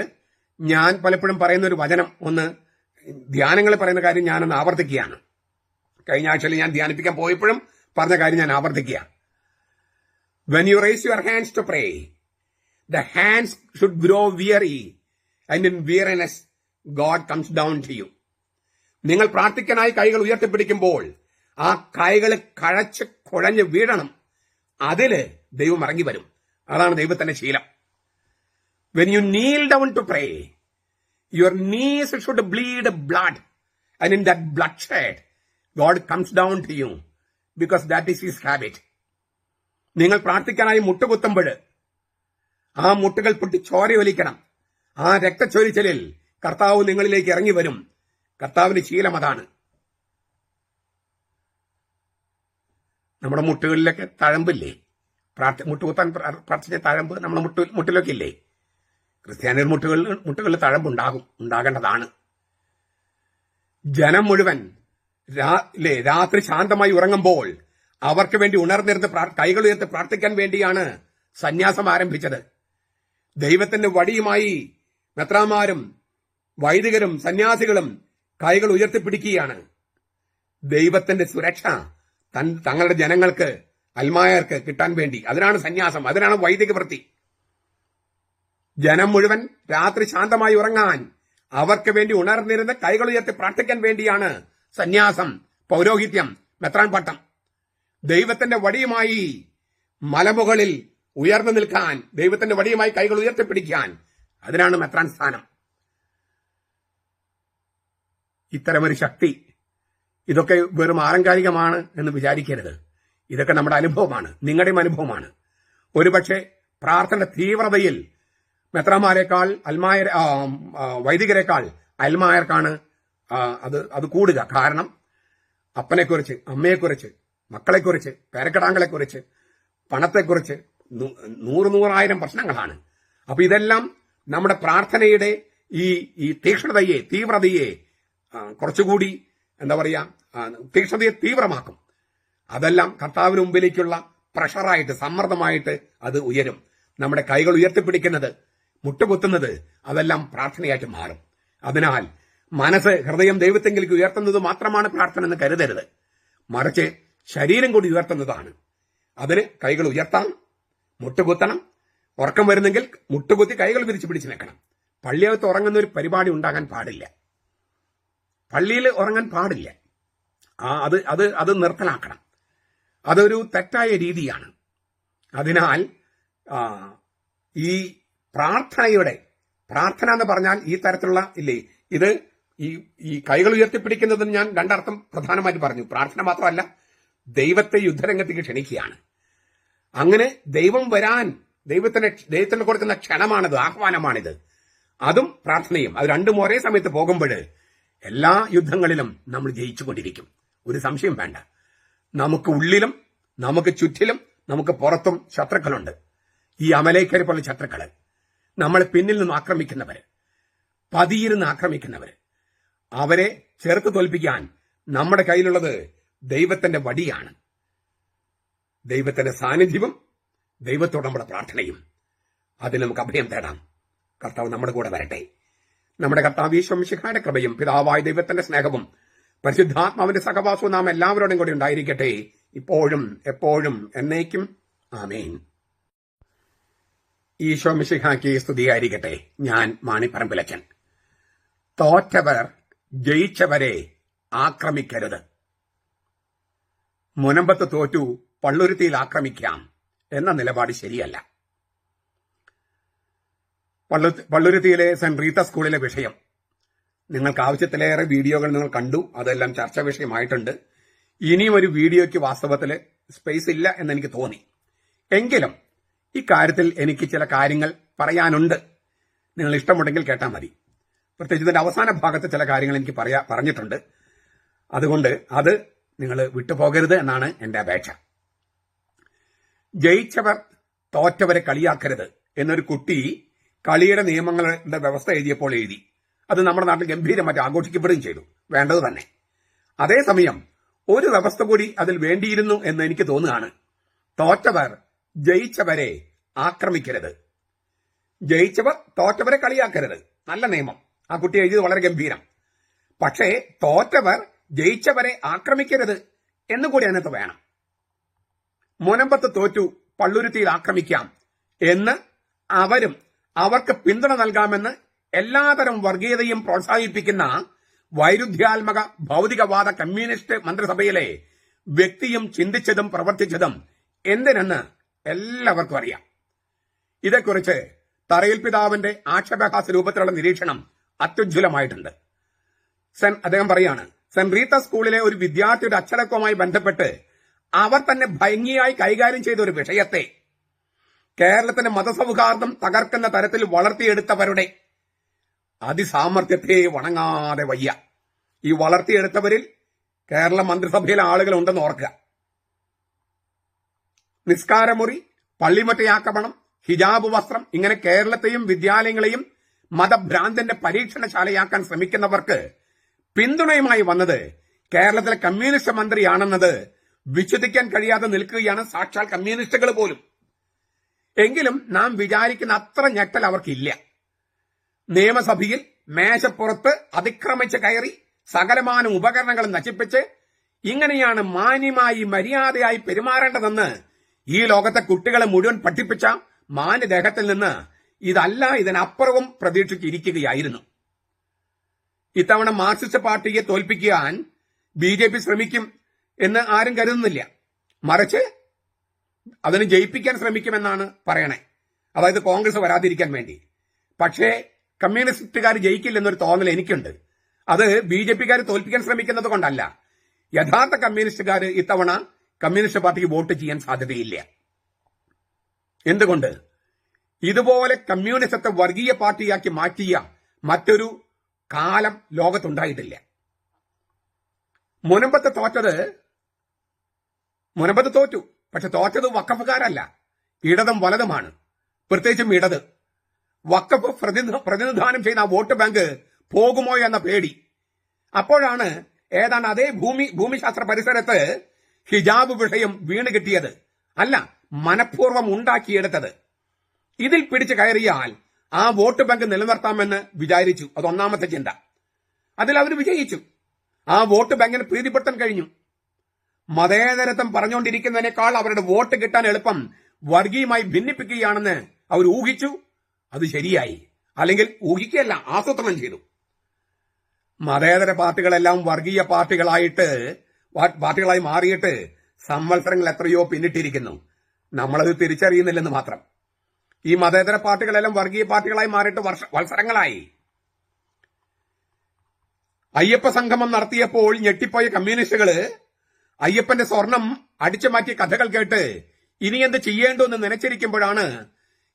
ഞാൻ പലപ്പോഴും പറയുന്ന ഒരു വചനം ഒന്ന് ധ്യാനങ്ങൾ പറയുന്ന കാര്യം ഞാനൊന്ന് ആവർത്തിക്കുകയാണ്. കഴിഞ്ഞ ആഴ്ചയിൽ ഞാൻ ധ്യാനിപ്പിക്കാൻ പോയപ്പോഴും പറഞ്ഞ കാര്യം ഞാൻ ആവർത്തിക്കുക. When you raise your hands to pray, the hands should grow weary, and in weariness God comes down to you. നിങ്ങൾ പ്രാർത്ഥിക്കാനായി കൈകൾ ഉയർത്തിപ്പിടിക്കുമ്പോൾ ആ കൈകൾ കഴച്ച് കുഴഞ്ഞ് വീഴണം. അതില് ദൈവം ഇറങ്ങി വരും. അതാണ് ദൈവത്തിന്റെ ശീലം. When you kneel down to pray, your knees should bleed blood, and in that bloodshed God comes down to you, because that is his habit. നിങ്ങൾ പ്രാർത്ഥിക്കാനായി മുട്ടുകുത്തുമ്പോൾ ആ മുട്ടുകൾ പൊട്ടി ചോരയൊലിക്കണം. ആ രക്തച്ചൊരിച്ചിലിൽ കർത്താവ് നിങ്ങളിലേക്ക് ഇറങ്ങി വരും. കർത്താവിന്റെ ശീലം അതാണ്. നമ്മുടെ മുട്ടുകളിലൊക്കെ തഴമ്പില്ലേ? മുട്ടുകുത്താൻ പ്രാർത്ഥിച്ച തഴമ്പ് നമ്മുടെ മുട്ടിലൊക്കെ ഇല്ലേ? ക്രിസ്ത്യാനികൾ മുട്ടുകളിൽ തഴമ്പുണ്ടാകും, ഉണ്ടാകേണ്ടതാണ്. ജനം മുഴുവൻ രാത്രി ശാന്തമായി ഉറങ്ങുമ്പോൾ അവർക്ക് വേണ്ടി ഉണർന്നിരുന്ന് കൈകൾ ഉയർത്തി പ്രാർത്ഥിക്കാൻ വേണ്ടിയാണ് സന്യാസം ആരംഭിച്ചത്. ദൈവത്തിന്റെ വടിയുമായി മെത്രാന്മാരും വൈദികരും സന്യാസികളും കൈകൾ ഉയർത്തിപ്പിടിക്കുകയാണ്. ദൈവത്തിന്റെ സുരക്ഷ തങ്ങളുടെ ജനങ്ങൾക്ക്, അൽമായർക്ക് കിട്ടാൻ വേണ്ടി. അതിനാണ് സന്യാസം, അതിനാണ് വൈദിക വൃത്തി. ജനം മുഴുവൻ രാത്രി ശാന്തമായി ഉറങ്ങാൻ അവർക്ക് വേണ്ടി ഉണർന്നിരുന്ന് കൈകൾ ഉയർത്തി പ്രാർത്ഥിക്കാൻ വേണ്ടിയാണ് സന്യാസം, പൗരോഹിത്യം, മെത്രാൻ പട്ടം. ദൈവത്തിന്റെ വടിയുമായി മലമുകളിൽ ഉയർന്നു നിൽക്കാൻ, ദൈവത്തിന്റെ വടിയുമായി കൈകൾ ഉയർത്തിപ്പിടിക്കാൻ, അതിനാണ് മെത്രാൻ സ്ഥാനം. ഇത്തരമൊരു ശക്തി, ഇതൊക്കെ വെറും ആലങ്കാരികമാണ് എന്ന് വിചാരിക്കരുത്. ഇതൊക്കെ നമ്മുടെ അനുഭവമാണ്, നിങ്ങളുടെയും അനുഭവമാണ്. ഒരുപക്ഷെ പ്രാർത്ഥന തീവ്രതയിൽ മെത്രാന്മാരെക്കാൾ വൈദികരെക്കാൾ അൽമായർക്കാണ് അത് കൂടുക. കാരണം അപ്പനെക്കുറിച്ച്, അമ്മയെക്കുറിച്ച്, മക്കളെക്കുറിച്ച്, പേരക്കിടാങ്ങളെക്കുറിച്ച്, പണത്തെക്കുറിച്ച് നൂറായിരം പ്രശ്നങ്ങളാണ്. അപ്പൊ ഇതെല്ലാം നമ്മുടെ പ്രാർത്ഥനയുടെ ഈ തീക്ഷ്ണതയെ, തീവ്രതയെ കുറച്ചുകൂടി തീക്ഷ്ണതയെ തീവ്രമാക്കും. അതെല്ലാം കർത്താവിന് മുമ്പിലേക്കുള്ള പ്രഷറായിട്ട്, സമ്മർദ്ദമായിട്ട് അത് ഉയരും. നമ്മുടെ കൈകൾ ഉയർത്തിപ്പിടിക്കുന്നത്, മുട്ടുകുത്തുന്നത്, അതെല്ലാം പ്രാർത്ഥനയായിട്ട് മാറും. അതിനാൽ മനസ്സ്, ഹൃദയം ദൈവത്തെങ്കിലേക്ക് ഉയർത്തുന്നത് മാത്രമാണ് പ്രാർത്ഥന എന്ന് കരുതരുത്. മറിച്ച് ശരീരം കൂടി ഉയർത്തുന്നതാണ്. അതിന് കൈകൾ ഉയർത്താം, മുട്ടുകുത്തണം. ഉറക്കം വരുന്നെങ്കിൽ മുട്ടുകുത്തി കൈകൾ വിരിച്ചു പിടിച്ചു നിൽക്കണം. പള്ളിയകത്ത് ഉറങ്ങുന്ന ഒരു പരിപാടി ഉണ്ടാകാൻ പാടില്ല. പള്ളിയിൽ ഉറങ്ങാൻ പാടില്ല. അത് നിർത്തലാക്കണം. അതൊരു തെറ്റായ രീതിയാണ്. അതിനാൽ ഈ പ്രാർത്ഥന എന്ന് പറഞ്ഞാൽ ഈ തരത്തിലുള്ള ഇല്ലേ, ഇത് ഈ കൈകൾ ഉയർത്തിപ്പിടിക്കുന്നതിന് ഞാൻ രണ്ടർത്ഥം പ്രധാനമായിട്ട് പറഞ്ഞു. പ്രാർത്ഥന മാത്രമല്ല, ദൈവത്തെ യുദ്ധരംഗത്തേക്ക് ക്ഷണിക്കുകയാണ്. അങ്ങനെ ദൈവം വരാൻ ദൈവത്തിന് കൊടുക്കുന്ന ക്ഷണമാണിത്, ആഹ്വാനമാണിത്. അതും പ്രാർത്ഥനയും, അത് രണ്ടും ഒരേ സമയത്ത് പോകുമ്പോൾ എല്ലാ യുദ്ധങ്ങളിലും നമ്മൾ ജയിച്ചുകൊണ്ടിരിക്കും. ഒരു സംശയം വേണ്ട. നമുക്ക് ഉള്ളിലും നമുക്ക് ചുറ്റിലും നമുക്ക് പുറത്തും ശത്രുക്കളുണ്ട്. ഈ അമലേക്കരെ പോലെ ശത്രുക്കള്, നമ്മളെ പിന്നിൽ നിന്ന് ആക്രമിക്കുന്നവര്, പതിയിരുന്ന് ആക്രമിക്കുന്നവര്, അവരെ ചെറുത്ത് തോൽപ്പിക്കാൻ നമ്മുടെ കയ്യിലുള്ളത് ദൈവത്തിന്റെ വടിയാണ്. ദൈവത്തിന്റെ സാന്നിധ്യവും ദൈവത്തോട് നമ്മുടെ പ്രാർത്ഥനയും. അതിൽ നമുക്ക് അഭയം തേടാം. കർത്താവ് നമ്മുടെ കൂടെ വരട്ടെ. നമ്മുടെ കർത്താവ് ഈശോ മിശിഹായുടെ കൃപയും പിതാവായ ദൈവത്തിന്റെ സ്നേഹവും പരിശുദ്ധാത്മാവിന്റെ സഹവാസവും നാം എല്ലാവരോടും കൂടി ഉണ്ടായിരിക്കട്ടെ, ഇപ്പോഴും എപ്പോഴും എന്നേക്കും. ആമേൻ. ഈശോ മിശിഹായ്ക്ക് സ്തുതിയായിരിക്കട്ടെ. ഞാൻ മാണിപ്പറമ്പിലച്ചൻ. തോറ്റവർ ജയിച്ചവരെ ആക്രമിക്കരുത്. മുനമ്പത്ത് തോറ്റു പള്ളുരുത്തിയിൽ ആക്രമിക്കാം എന്ന നിലപാട് ശരിയല്ല. പള്ളുരുത്തിയിലെ സെന്റ് റീത്ത സ്കൂളിലെ വിഷയം നിങ്ങൾക്ക് ആവശ്യത്തിലേറെ വീഡിയോകൾ നിങ്ങൾ കണ്ടു. അതെല്ലാം ചർച്ചാ വിഷയമായിട്ടുണ്ട്. ഇനിയും ഒരു വീഡിയോയ്ക്ക് വാസ്തവത്തിൽ സ്പേസ് ഇല്ല എന്നെനിക്ക് തോന്നി. എങ്കിലും ഇക്കാര്യത്തിൽ എനിക്ക് ചില കാര്യങ്ങൾ പറയാനുണ്ട്. നിങ്ങൾ ഇഷ്ടമുണ്ടെങ്കിൽ കേട്ടാൽ മതി. പ്രത്യേകിച്ച് ഇതിന്റെ അവസാന ഭാഗത്ത് ചില കാര്യങ്ങൾ എനിക്ക് പറഞ്ഞിട്ടുണ്ട്. അതുകൊണ്ട് അത് നിങ്ങൾ വിട്ടുപോകരുത് എന്നാണ് എന്റെ അപേക്ഷ. ജയിച്ചവർ തോറ്റവരെ കളിയാക്കരുത് എന്നൊരു കുട്ടി കളിയുടെ നിയമങ്ങളുടെ വ്യവസ്ഥ എഴുതിയപ്പോൾ എഴുതി. അത് നമ്മുടെ നാട്ടിൽ ഗംഭീരമായിട്ട് ആഘോഷിക്കപ്പെടുകയും ചെയ്തു. വേണ്ടത് തന്നെ. അതേസമയം ഒരു വ്യവസ്ഥ കൂടി അതിൽ വേണ്ടിയിരുന്നു എന്ന് എനിക്ക് തോന്നുകയാണ്. തോറ്റവർ ജയിച്ചവരെ ആക്രമിക്കരുത്. ജയിച്ചവർ തോറ്റവരെ കളിയാക്കരുത്. നല്ല നിയമം. ആ കുട്ടി എഴുതിയത് വളരെ ഗംഭീരം. പക്ഷേ തോറ്റവർ ജയിച്ചവരെ ആക്രമിക്കരുത് എന്നുകൂടി അതിനകത്ത് വേണം. മുനമ്പത്ത് തോറ്റു, പള്ളുരുത്തിയിൽ ആക്രമിക്കാം എന്ന് അവരും അവർക്ക് പിന്തുണ നൽകാമെന്ന് എല്ലാതരം വർഗീയതയും പ്രോത്സാഹിപ്പിക്കുന്ന വൈരുദ്ധ്യാത്മക ഭൗതികവാദ കമ്മ്യൂണിസ്റ്റ് മന്ത്രിസഭയിലെ വ്യക്തിയും ചിന്തിച്ചതും പ്രവർത്തിച്ചതും എന്തിനെന്ന് എല്ലാവർക്കും അറിയാം. ഇതേക്കുറിച്ച് തറയിൽ പിതാവിന്റെ ആക്ഷേപഹാസ രൂപത്തിലുള്ള നിരീക്ഷണം അത്യുജ്വലമായിട്ടുണ്ട്. അദ്ദേഹം പറയാണ്, സെന്റ് റീത്ത സ്കൂളിലെ ഒരു വിദ്യാർത്ഥിയുടെ അച്ചടക്കവുമായി ബന്ധപ്പെട്ട് അവർ തന്നെ ഭംഗിയായി കൈകാര്യം ചെയ്ത ഒരു വിഷയത്തെ കേരളത്തിന്റെ മതസൗഹാർദ്ദം തകർക്കുന്ന തരത്തിൽ വളർത്തിയെടുത്തവരുടെ അതിസാമർത്ഥ്യത്തെ വണങ്ങാതെ വയ്യ. ഈ വളർത്തിയെടുത്തവരിൽ കേരള മന്ത്രിസഭയിലെ ആളുകൾ ഉണ്ടെന്ന് ഓർക്കുക. നിസ്കാരമുറി, പള്ളിമറ്റയാക്രമണം, ഹിജാബ് വസ്ത്രം, ഇങ്ങനെ കേരളത്തെയും വിദ്യാലയങ്ങളെയും മതഭ്രാന്തന്റെ പരീക്ഷണശാലയാക്കാൻ ശ്രമിക്കുന്നവർക്ക് പിന്തുണയുമായി വന്നത് കേരളത്തിലെ കമ്മ്യൂണിസ്റ്റ് മന്ത്രിയാണെന്നത് വിശ്വസിക്കാൻ കഴിയാതെ നിൽക്കുകയാണ് സാക്ഷാൽ കമ്മ്യൂണിസ്റ്റുകൾ പോലും. എങ്കിലും നാം വിചാരിക്കുന്ന അത്ര ഞെട്ടൽ അവർക്കില്ല. നിയമസഭയിൽ മേശപ്പുറത്ത് അതിക്രമിച്ച് കയറി സകലമാന ഉപകരണങ്ങൾ നശിപ്പിച്ച് ഇങ്ങനെയാണ് മാന്യമായി മര്യാദയായി പെരുമാറേണ്ടതെന്ന് ഈ ലോകത്തെ കുട്ടികളെ മുഴുവൻ പഠിപ്പിച്ച മാന്യദേഹത്തിൽ നിന്ന് ഇതല്ല ഇതിനപ്പുറവും പ്രതീക്ഷിച്ചിരിക്കുകയായിരുന്നു. ഇത്തവണ മാർക്സിസ്റ്റ് പാർട്ടിയെ തോൽപ്പിക്കാൻ BJP ശ്രമിക്കും എന്ന് ആരും കരുതുന്നില്ല. മറിച്ച് അതിന് ജയിപ്പിക്കാൻ ശ്രമിക്കുമെന്നാണ് പറയണേ. അതായത് കോൺഗ്രസ് വരാതിരിക്കാൻ വേണ്ടി. പക്ഷേ കമ്മ്യൂണിസ്റ്റുകാർ ജയിക്കില്ലെന്നൊരു തോന്നൽ എനിക്കുണ്ട്. അത് BJPക്കാർ തോൽപ്പിക്കാൻ ശ്രമിക്കുന്നത് കൊണ്ടല്ല. യഥാർത്ഥ കമ്മ്യൂണിസ്റ്റുകാർ ഇത്തവണ കമ്മ്യൂണിസ്റ്റ് പാർട്ടിക്ക് വോട്ട് ചെയ്യാൻ സാധ്യതയില്ല. എന്തുകൊണ്ട്? ഇതുപോലെ കമ്മ്യൂണിസത്തെ വർഗീയ പാർട്ടിയാക്കി മാറ്റിയ മറ്റൊരു കാലം ലോകത്തുണ്ടായിട്ടില്ല. മുനമ്പത്ത് തോറ്റു. പക്ഷെ തോറ്റത് വഖഫുകാരല്ല, ഇടതും വലതുമാണ്. പ്രത്യേകിച്ചും ഇടത്. വഖഫ് പ്രതിനിധാനം ചെയ്യുന്ന വോട്ട് ബാങ്ക് പോകുമോ എന്ന പേടി. അപ്പോഴാണ് ഏതാണ്ട് അതേ ഭൂമിശാസ്ത്ര പരിസരത്ത് ഹിജാബ് വിഷയം വീണ് കിട്ടിയത്. അല്ല, മനഃപൂർവ്വം ഉണ്ടാക്കിയെടുത്തത്. ഇതിൽ പിടിച്ചു കയറിയാൽ ആ വോട്ട് ബാങ്ക് നിലനിർത്താമെന്ന് വിചാരിച്ചു. അത് ഒന്നാമത്തെ ചിന്ത. അതിൽ അവർ വിജയിച്ചു. ആ വോട്ട് ബാങ്കിന് പ്രീതിപ്പെടുത്താൻ കഴിഞ്ഞു. മതേതരത്വം പറഞ്ഞുകൊണ്ടിരിക്കുന്നതിനേക്കാൾ അവരുടെ വോട്ട് കിട്ടാൻ എളുപ്പം വർഗീയമായി ഭിന്നിപ്പിക്കുകയാണെന്ന് അവർ ഊഹിച്ചു. അത് ശരിയായി. അല്ലെങ്കിൽ ഊഹിക്കുകയല്ല, ആസൂത്രണം ചെയ്തു. മതേതര പാർട്ടികളെല്ലാം വർഗീയ പാർട്ടികളായി മാറിയിട്ട് സംവത്സരങ്ങൾ എത്രയോ പിന്നിട്ടിരിക്കുന്നു. നമ്മളത് തിരിച്ചറിയുന്നില്ലെന്ന് മാത്രം. ഈ മതേതര പാർട്ടികളെല്ലാം വർഗീയ പാർട്ടികളായി മാറിയിട്ട് വത്സരങ്ങളായി. അയ്യപ്പ സംഗമം നടത്തിയപ്പോൾ ഞെട്ടിപ്പോയ കമ്മ്യൂണിസ്റ്റുകള് അയ്യപ്പന്റെ സ്വർണം അടിച്ചു മാറ്റിയ കഥകൾ കേട്ട് ഇനി എന്ത് ചെയ്യേണ്ടെന്ന് നനച്ചിരിക്കുമ്പോഴാണ്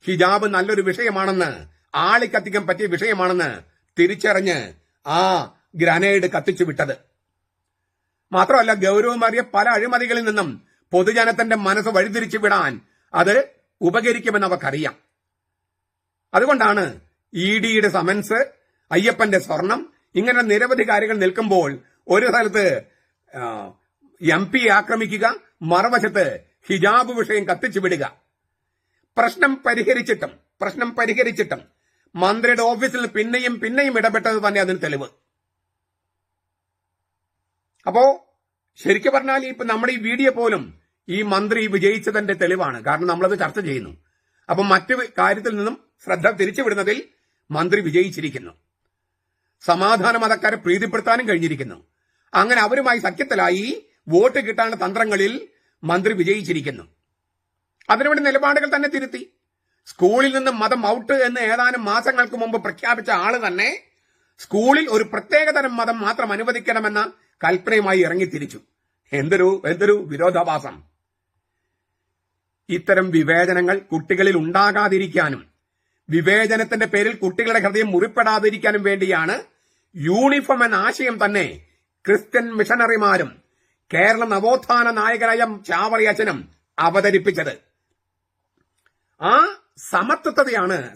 ഹിജാബ് നല്ലൊരു വിഷയമാണെന്ന്, ആളിക്കത്തിക്കാൻ പറ്റിയ വിഷയമാണെന്ന് തിരിച്ചറിഞ്ഞ് ആ ഗ്രനേഡ് കത്തിച്ചു വിട്ടത്. മാത്രമല്ല, ഗൗരവമേറിയ പല അഴിമതികളിൽ നിന്നും പൊതുജനത്തിന്റെ മനസ്സ് വഴിതിരിച്ചു വിടാൻ അത് ഉപകരിക്കുമെന്ന് അവർക്കറിയാം. അതുകൊണ്ടാണ് EDയുടെ സമൻസ്, അയ്യപ്പന്റെ സ്വർണം, ഇങ്ങനെ നിരവധി കാര്യങ്ങൾ നിൽക്കുമ്പോൾ ഒരു സ്ഥലത്ത് MP ആക്രമിക്കുക, മറുവശത്ത് ഹിജാബ് വിഷയം കത്തിച്ചു വിടുക. പ്രശ്നം പരിഹരിച്ചിട്ടും മന്ത്രിയുടെ ഓഫീസിൽ പിന്നെയും ഇടപെട്ടത് തന്നെ അതിന് തെളിവ്. അപ്പോ ശരിക്കും പറഞ്ഞാൽ ഇപ്പൊ നമ്മുടെ ഈ വീഡിയോ പോലും ഈ മന്ത്രി വിജയിച്ചതിന്റെ തെളിവാണ്. കാരണം നമ്മളത് ചർച്ച ചെയ്യുന്നു. അപ്പൊ മറ്റു കാര്യത്തിൽ നിന്നും ശ്രദ്ധ തിരിച്ചുവിടുന്നതിൽ മന്ത്രി വിജയിച്ചിരിക്കുന്നു. സമാധാന മതക്കാരെ പ്രീതിപ്പെടുത്താനും കഴിഞ്ഞിരിക്കുന്നു. അങ്ങനെ അവരുമായി സഖ്യത്തിലായി വോട്ട് കിട്ടാനുള്ള തന്ത്രങ്ങളിൽ മന്ത്രി വിജയിച്ചിരിക്കുന്നു. അതിനുവേണ്ടി നിലപാടുകൾ തന്നെ തിരുത്തി. സ്കൂളിൽ നിന്നും മതം ഔട്ട് എന്ന് ഏതാനും മാസങ്ങൾക്ക് മുമ്പ് പ്രഖ്യാപിച്ച ആള് തന്നെ സ്കൂളിൽ ഒരു പ്രത്യേകതരം മതം മാത്രം അനുവദിക്കണമെന്ന കൽപ്പനയുമായി ഇറങ്ങിത്തിരിച്ചു. എന്തൊരു വിരോധാഭാസം. ഇത്തരം വിവേചനങ്ങൾ കുട്ടികളിൽ ഉണ്ടാകാതിരിക്കാനും വിവേചനത്തിന്റെ പേരിൽ കുട്ടികളുടെ ഹൃദയം മുറിപ്പെടാതിരിക്കാനും വേണ്ടിയാണ് യൂണിഫോം എന്ന ആശയം തന്നെ ക്രിസ്ത്യൻ മിഷണറിമാരും കേരള നവോത്ഥാന നായകരായ ചാവറിയച്ചനും അവതരിപ്പിച്ചത്. ആ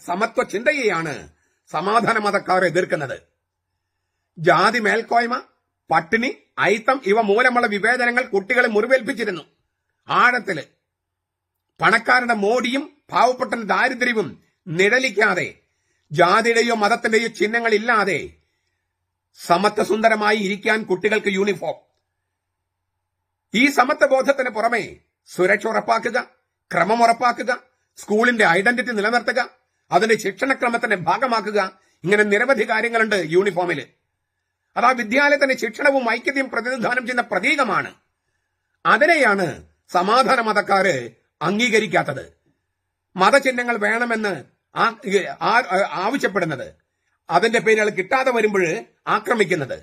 സമത്വ ചിന്തയെയാണ് സമാധാന മതക്കാർ എതിർക്കുന്നത്. ജാതി മേൽക്കോയ്മ, പട്ടിണി, അയിത്തം ഇവ മൂലമുള്ള വിവേചനങ്ങൾ കുട്ടികളെ മുറിവേൽപ്പിച്ചിരുന്നു. ആഴത്തില് പണക്കാരുടെ മോടിയും പാവപ്പെട്ട ദാരിദ്ര്യവും നിഴലിക്കാതെ, ജാതിയുടെയോ മതത്തിന്റെയോ ചിഹ്നങ്ങളില്ലാതെ സമത്വസുന്ദരമായി ഇരിക്കാൻ കുട്ടികൾക്ക് യൂണിഫോം. ഈ സമത്വ ബോധത്തിന് പുറമെ സുരക്ഷ ഉറപ്പാക്കുക, ക്രമം ഉറപ്പാക്കുക, സ്കൂളിന്റെ ഐഡന്റിറ്റി നിലനിർത്തുക, അതിന്റെ ശിക്ഷണക്രമത്തിന്റെ ഭാഗമാക്കുക, ഇങ്ങനെ നിരവധി കാര്യങ്ങളുണ്ട് യൂണിഫോമിൽ. അത് ആ വിദ്യാലയത്തിന്റെ ശിക്ഷണവും ഐക്യതയും പ്രതിനിധാനം ചെയ്യുന്ന പ്രതീകമാണ്. അതിനെയാണ് സമാധാന മതക്കാര് അംഗീകരിക്കാത്തത്. മതചിഹ്നങ്ങൾ വേണമെന്ന് ആവശ്യപ്പെടുന്നത്, അതിന്റെ പേരുകൾ കിട്ടാതെ വരുമ്പോൾ ആക്രമിക്കുന്നത്.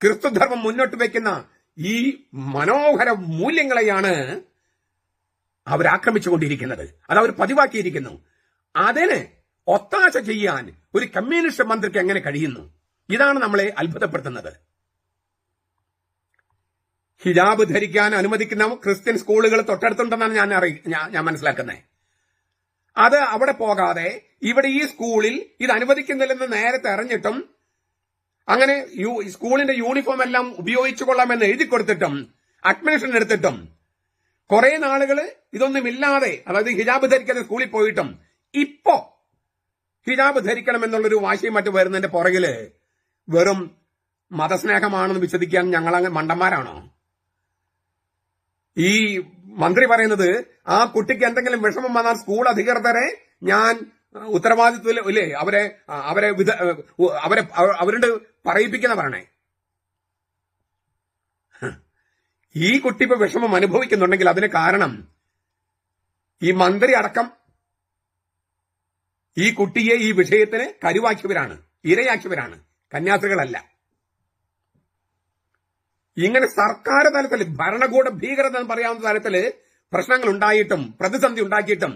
ക്രിസ്തുധർമ്മം മുന്നോട്ട് വയ്ക്കുന്ന ഈ മനോഹര മൂല്യങ്ങളെയാണ് അവരാക്രമിച്ചുകൊണ്ടിരിക്കുന്നത്. അത് അവർ പതിവാക്കിയിരിക്കുന്നു. അതിന് ഒത്താശ ചെയ്യാൻ ഒരു കമ്മ്യൂണിസ്റ്റ് മന്ത്രിക്ക് എങ്ങനെ കഴിയുന്നു? ഇതാണ് നമ്മളെ അത്ഭുതപ്പെടുത്തുന്നത്. ഹിജാബ് ധരിക്കാൻ അനുവദിക്കുന്ന ക്രിസ്ത്യൻ സ്കൂളുകൾ തൊട്ടടുത്തുണ്ടെന്നാണ് ഞാൻ മനസ്സിലാക്കുന്നത്. അത് അവിടെ പോകാതെ ഇവിടെ ഈ സ്കൂളിൽ ഇത് അനുവദിക്കുന്നില്ലെന്ന് നേരത്തെ അറിഞ്ഞിട്ടും അങ്ങനെ സ്കൂളിന്റെ യൂണിഫോം എല്ലാം ഉപയോഗിച്ചു കൊള്ളാമെന്ന് എഴുതി കൊടുത്തിട്ടും അഡ്മിഷൻ എടുത്തിട്ടും കുറെ നാളുകള് ഇതൊന്നുമില്ലാതെ, അതായത് ഹിജാബ് ധരിക്കാതെ സ്കൂളിൽ പോയിട്ടും ഇപ്പോ ഹിജാബ് ധരിക്കണമെന്നുള്ളൊരു വാശിയും മറ്റു വരുന്നതിന്റെ പുറകില് വെറും മതസ്നേഹമാണെന്ന് വിശ്വസിക്കാൻ ഞങ്ങളങ്ങ് മണ്ടന്മാരാണോ? ഈ മന്ത്രി പറയുന്നത് ആ കുട്ടിക്ക് എന്തെങ്കിലും വിഷമം വന്നാൽ സ്കൂൾ അധികൃതരെ ഞാൻ ഉത്തരവാദിത്വത്തിൽ ഇല്ലേ അവരുടെ പറയിപ്പിക്കുന്ന പറയണേ. ഈ കുട്ടി ഇപ്പൊ വിഷമം അനുഭവിക്കുന്നുണ്ടെങ്കിൽ അതിന് കാരണം ഈ മന്ത്രി അടക്കം ഈ കുട്ടിയെ ഈ വിഷയത്തിന് കരുവാക്കിയവരാണ്, ഇരയാക്കിയവരാണ്, കന്യാസ്ത്രീകളല്ല. ഇങ്ങനെ സർക്കാർ തലത്തിൽ ഭരണകൂട ഭീകരത എന്ന് പറയാവുന്ന തലത്തിൽ പ്രശ്നങ്ങൾ ഉണ്ടായിട്ടും പ്രതിസന്ധി ഉണ്ടാക്കിയിട്ടും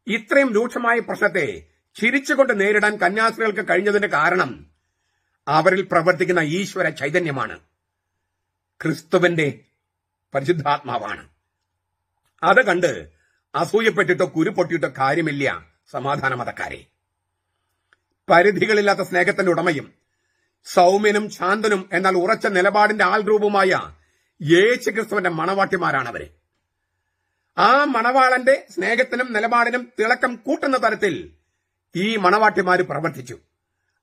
ഇത്രയും രൂക്ഷമായ പ്രശ്നത്തെ ചിരിച്ചുകൊണ്ട് നേരിടാൻ കന്യാസ്ത്രീകൾക്ക് കഴിഞ്ഞതിന്റെ കാരണം അവരിൽ പ്രവർത്തിക്കുന്ന ഈശ്വര ചൈതന്യമാണ്, ക്രിസ്തുവിന്റെ പരിശുദ്ധാത്മാവാണ്. അത് കണ്ട് അസൂയപ്പെട്ടിട്ടോ കുരുപൊട്ടിയിട്ടോ കാര്യമില്ല സമാധാന മതക്കാരെ. പരിധികളില്ലാത്ത സ്നേഹത്തിന്റെ ഉടമയും സൗമ്യനും ശാന്തനും എന്നാൽ ഉറച്ച നിലപാടിന്റെ ആൾരൂപമായ യേശു ക്രിസ്തുവിന്റെ മണവാട്ടിമാരാണവര്. ആ മണവാളന്റെ സ്നേഹത്തിനും നിലപാടിനും തിളക്കം കൂട്ടുന്ന തരത്തിൽ ഈ മണവാട്ടിമാര് പ്രവർത്തിച്ചു.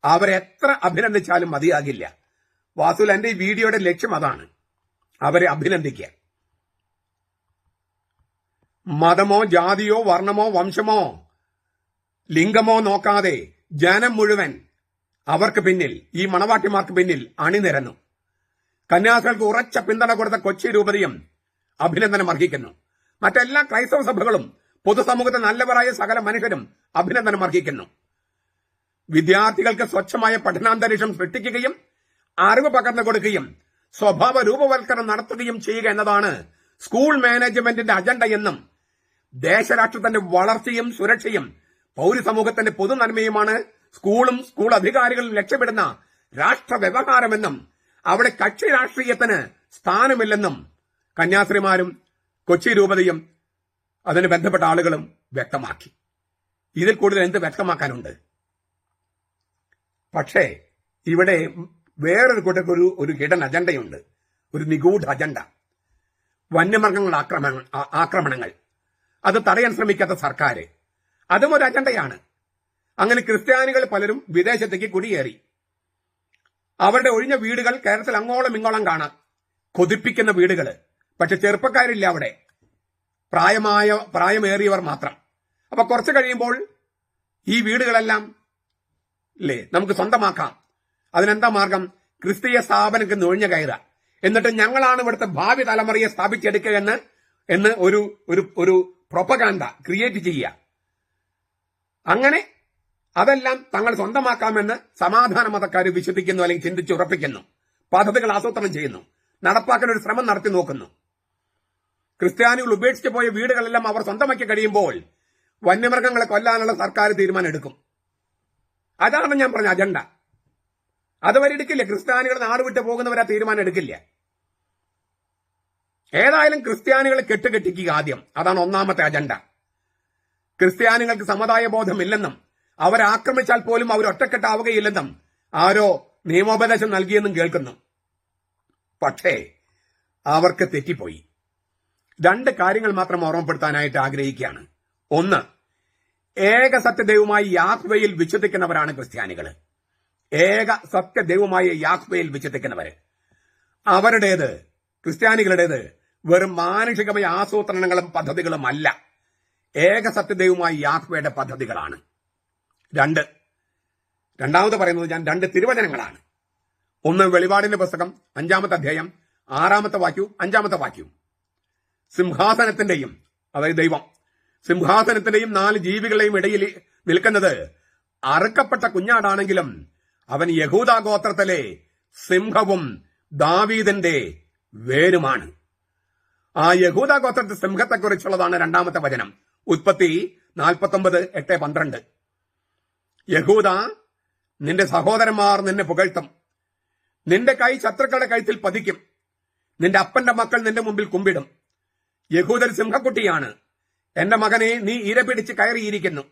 അവരെത്ര അഭിനന്ദിച്ചാലും മതിയാകില്ല. വാസുൽ, എന്റെ ഈ വീഡിയോയുടെ ലക്ഷ്യം അതാണ്, അവരെ അഭിനന്ദിക്കുക. മതമോ ജാതിയോ വർണ്ണമോ വംശമോ ലിംഗമോ നോക്കാതെ ജനം മുഴുവൻ അവർക്ക് പിന്നിൽ, ഈ മണവാട്ടിമാർക്ക് പിന്നിൽ അണിനിരന്നു. കന്യാസ്ത്രീകൾക്ക് ഉറച്ച പിന്തുണ കൊടുത്ത കൊച്ചി രൂപതയും അഭിനന്ദനം അർഹിക്കുന്നു. മറ്റെല്ലാ ക്രൈസ്തവ സഭകളും പൊതുസമൂഹത്തെ നല്ലവരായ സകല മനുഷ്യരും അഭിനന്ദനം അർഹിക്കുന്നു. വിദ്യാർത്ഥികൾക്ക് സ്വച്ഛമായ പഠനാന്തരീക്ഷം സൃഷ്ടിക്കുകയും അറിവ് പകർന്നു കൊടുക്കുകയും സ്വഭാവ രൂപവൽക്കരണം നടത്തുകയും ചെയ്യുക എന്നതാണ് സ്കൂൾ മാനേജ്മെന്റിന്റെ അജണ്ട എന്നും ദേശരാഷ്ട്രത്തിന്റെ വളർച്ചയും സുരക്ഷയും പൗരസമൂഹത്തിന്റെ പൊതുനന്മയുമാണ് സ്കൂളും സ്കൂൾ അധികാരികളും ലക്ഷ്യമിടുന്ന രാഷ്ട്ര വ്യവഹാരമെന്നും അവിടെ കക്ഷി രാഷ്ട്രീയത്തിന് സ്ഥാനമില്ലെന്നും കന്യാസ്ത്രീമാരും കൊച്ചി രൂപതയും അതിന് ബന്ധപ്പെട്ട ആളുകളും വ്യക്തമാക്കി. ഇതിൽ കൂടുതൽ എന്ത് വ്യക്തമാക്കാനുണ്ട്? പക്ഷേ ഇവിടെ വേറൊരു കൂട്ടർക്ക് ഒരു ഹിഡൻ അജണ്ടയുണ്ട്, ഒരു നിഗൂഢ അജണ്ട. വന്യമൃഗങ്ങളുടെ ആക്രമണങ്ങൾ അത് തടയാൻ ശ്രമിക്കാത്ത സർക്കാർ, അതും ഒരു അജണ്ടയാണ്. അങ്ങനെ ക്രിസ്ത്യാനികൾ പലരും വിദേശത്തേക്ക് കുടിയേറി. അവരുടെ ഒഴിഞ്ഞ വീടുകൾ കേരളത്തിൽ അങ്ങോളം ഇങ്ങോളം കാണാം, കൊതിപ്പിക്കുന്ന വീടുകൾ. പക്ഷെ ചെറുപ്പക്കാരില്ല അവിടെ, പ്രായമേറിയവർ മാത്രം. അപ്പൊ കുറച്ച് കഴിയുമ്പോൾ ഈ വീടുകളെല്ലാം നമുക്ക് സ്വന്തമാക്കാം. അതിനെന്താ മാർഗം? ക്രിസ്തീയ സ്ഥാപനങ്ങൾക്ക് നുഴഞ്ഞു കയറുക, എന്നിട്ട് ഞങ്ങളാണ് ഇവിടുത്തെ ഭാവി തലമുറയെ സ്ഥാപിച്ചെടുക്കുക എന്ന് ഒരു പ്രൊപ്പഗാൻഡ ക്രിയേറ്റ് ചെയ്യുക. അങ്ങനെ അതെല്ലാം തങ്ങൾ സ്വന്തമാക്കാമെന്ന് സമാധാന മതക്കാർ വിശ്വസിക്കുന്നു, അല്ലെങ്കിൽ ചിന്തിച്ചുറപ്പിക്കുന്നു, പദ്ധതികൾ ആസൂത്രണം ചെയ്യുന്നു, നടപ്പാക്കാൻ ഒരു ശ്രമം നടത്തി നോക്കുന്നു. ക്രിസ്ത്യാനികൾ ഉപേക്ഷിച്ചു പോയ വീടുകളെല്ലാം അവർ സ്വന്തമാക്കി കഴിയുമ്പോൾ വന്യമൃഗങ്ങളെ കൊല്ലാനുള്ള സർക്കാർ തീരുമാനം എടുക്കും. അതാണ് ഞാൻ പറഞ്ഞ അജണ്ട. അതുവരെ എടുക്കില്ല. ക്രിസ്ത്യാനികൾ നാട് വിട്ട് പോകുന്നവരെ തീരുമാനം എടുക്കില്ല. ഏതായാലും ക്രിസ്ത്യാനികളെ കെട്ടുകെട്ടിക്കുക ആദ്യം, അതാണ് ഒന്നാമത്തെ അജണ്ട. ക്രിസ്ത്യാനികൾക്ക് സമുദായ ബോധമില്ലെന്നും അവരെ ആക്രമിച്ചാൽ പോലും അവർ ഒറ്റക്കെട്ടാവുകയില്ലെന്നും ആരോ നിയമോപദേശം നൽകിയെന്നും കേൾക്കുന്നു. പക്ഷേ അവർക്ക് തെറ്റിപ്പോയി. രണ്ട് കാര്യങ്ങൾ മാത്രം ഓർമ്മപ്പെടുത്താനായിട്ട് ആഗ്രഹിക്കുകയാണ്. ഒന്ന്, ഏക സത്യദൈവമായി യാഹ്വയിൽ വിശ്വസിക്കുന്നവരാണ് ക്രിസ്ത്യാനികൾ. ഏക സത്യദൈവമായി യാഹ്വയിൽ വിശ്വസിക്കുന്നവര്. അവരുടേത്, ക്രിസ്ത്യാനികളുടേത് വെറും മാനുഷികമായ ആസൂത്രണങ്ങളും പദ്ധതികളും അല്ല, ഏക സത്യദൈവമായി യാഹ്വയുടെ പദ്ധതികളാണ്. രണ്ടാമത് പറയുന്നത് ഞാൻ 2 തിരുവചനങ്ങളാണ്. ഒന്ന് വെളിപാടിന്റെ പുസ്തകം 5-ാമത്തെ അധ്യായം 6-ാമത്തെ വാക്യവും 5-ാമത്തെ വാക്യവും. സിംഹാസനത്തിന്റെയും, അതായത് ദൈവം, സിംഹാസനത്തിന്റെയും 4 ജീവികളുടെയും ഇടയിൽ നിൽക്കുന്നത് അറുക്കപ്പെട്ട കുഞ്ഞാടാണെങ്കിലും അവൻ യഹൂദ ഗോത്രത്തിലെ സിംഹവും ദാവീദിന്റെ വേരുമാണ്. ആ യഹൂദ ഗോത്രത്തിലെ സിംഹത്തെക്കുറിച്ചുള്ളതാണ് 2-ാമത്തെ വചനം. ഉൽപ്പത്തി 49:8-12. യഹൂദ, നിന്റെ സഹോദരന്മാർ നിന്നെ പുകഴ്ത്തും, നിന്റെ കൈ ശത്രുക്കളുടെ കഴുത്തിൽ പതിക്കും, നിന്റെ അപ്പന്റെ മക്കൾ നിന്റെ മുമ്പിൽ കുമ്പിടും. യഹൂദൻ സിംഹക്കുട്ടിയാണ്, എന്റെ മകനെ നീ ഇര പിടിച്ച് കയറിയിരിക്കുന്നു.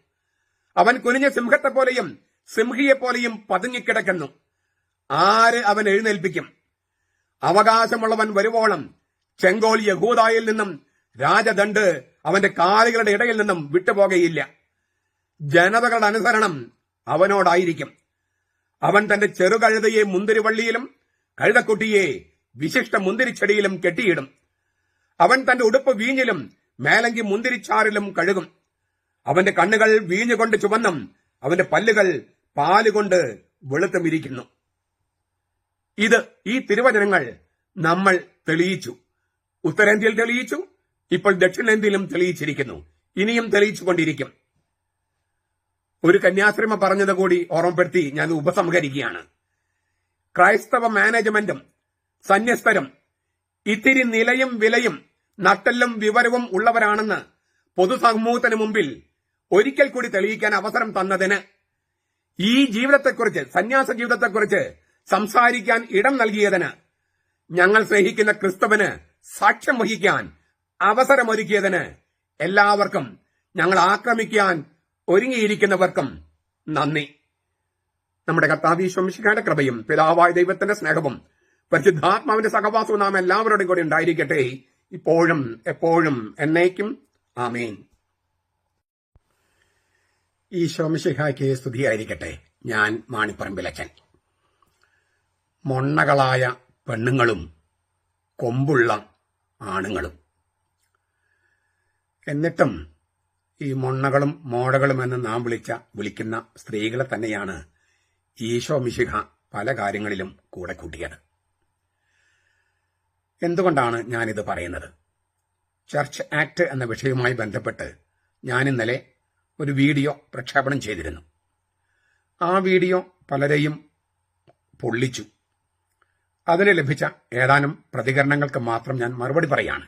അവൻ കുനിഞ്ഞ സിംഹത്തെപ്പോലെയും സിംഹിയെപ്പോലെയും പതുങ്ങിക്കിടക്കുന്നു. ആര് അവൻ എഴുന്നേൽപ്പിക്കും? അവകാശമുള്ളവൻ വരുവോളം ചെങ്കോൽ യഹൂദായിൽ നിന്നും രാജദണ്ഡ് അവന്റെ കാലുകളുടെ ഇടയിൽ നിന്നും വിട്ടുപോകയില്ല. ജനതകളുടെ അനുസരണം അവനോടായിരിക്കും. അവൻ തന്റെ ചെറുകഴുതയെ മുന്തിരിവള്ളിയിലും കഴുതക്കുട്ടിയെ വിശിഷ്ട മുന്തിരിച്ചെടിയിലും കെട്ടിയിടും. അവൻ തന്റെ ഉടുപ്പ് വീഞ്ഞിലും മേലങ്കി മുന്തിരിച്ചാറിലും കഴുകും. അവന്റെ കണ്ണുകൾ വീഞ്ഞുകൊണ്ട് ചുവന്നും അവന്റെ പല്ലുകൾ പാലുകൊണ്ട് വെളുത്തുമിരിക്കുന്നു. ഈ തിരുവചനങ്ങൾ നമ്മൾ തെളിയിച്ചു. ഉത്തരേന്ത്യയിൽ തെളിയിച്ചു, ഇപ്പോൾ ദക്ഷിണേന്ത്യയിലും തെളിയിച്ചിരിക്കുന്നു, ഇനിയും തെളിയിച്ചുകൊണ്ടിരിക്കും. ഒരു കന്യാസ്ത്രീമ പറഞ്ഞത് കൂടി ഓർമ്മപ്പെടുത്തി ഞാൻ ഉപസംഹരിക്കുകയാണ്. ക്രൈസ്തവ മാനേജ്മെന്റും സന്യസ്തരും ഇത്തിരി നിലയും വിലയും നട്ടെല്ലും വിവരവും ഉള്ളവരാണെന്ന് പൊതുസമൂഹത്തിന് മുമ്പിൽ ഒരിക്കൽ കൂടി തെളിയിക്കാൻ അവസരം തന്നതിന്, ഈ ജീവിതത്തെക്കുറിച്ച്, സന്യാസ ജീവിതത്തെക്കുറിച്ച് സംസാരിക്കാൻ ഇടം നൽകിയതിന്, ഞങ്ങൾ സ്നേഹിക്കുന്ന ക്രിസ്തുവിന് സാക്ഷ്യം വഹിക്കാൻ അവസരമൊരുക്കിയതിന് എല്ലാവർക്കും, ഞങ്ങൾ ആക്രമിക്കാൻ ഒരുങ്ങിയിരിക്കുന്നവർക്കും നന്ദി. നമ്മുടെ കർത്താവ് ഈശോ മിശിഹായുടെ കൃപയും പിതാവായ ദൈവത്തിന്റെ സ്നേഹവും പരിശുദ്ധാത്മാവിന്റെ സഹവാസവും നാം എല്ലാവരോടും കൂടി ഉണ്ടായിരിക്കട്ടെ, ഇപ്പോഴും എപ്പോഴും എന്നേക്കും. ആമേൻ. ഈശോ മിശിഹായ്ക്ക് സ്തുതിയായിരിക്കട്ടെ. ഞാൻ മാണിപ്പറമ്പിലച്ചൻ. മൊണ്ണകളായ പെണ്ണുങ്ങളും കൊമ്പുള്ള ആണുങ്ങളും, എന്നിട്ടും ഈ മൊണ്ണകളും മോടകളും എന്ന് നാം വിളിക്കുന്ന സ്ത്രീകളെ തന്നെയാണ് ഈശോ മിശിഹ പല കാര്യങ്ങളിലും കൂടെ കൂട്ടിയത്. എന്തുകൊണ്ടാണ് ഞാനിത് പറയുന്നത്? ചർച്ച് ആക്ട് എന്ന വിഷയവുമായി ബന്ധപ്പെട്ട് ഞാൻ ഇന്നലെ ഒരു വീഡിയോ പ്രക്ഷേപണം ചെയ്തിരുന്നു. ആ വീഡിയോ പലരെയും പൊള്ളിച്ചു. അതിന് ലഭിച്ച ഏതാനും പ്രതികരണങ്ങൾക്ക് മാത്രം ഞാൻ മറുപടി പറയാണ്.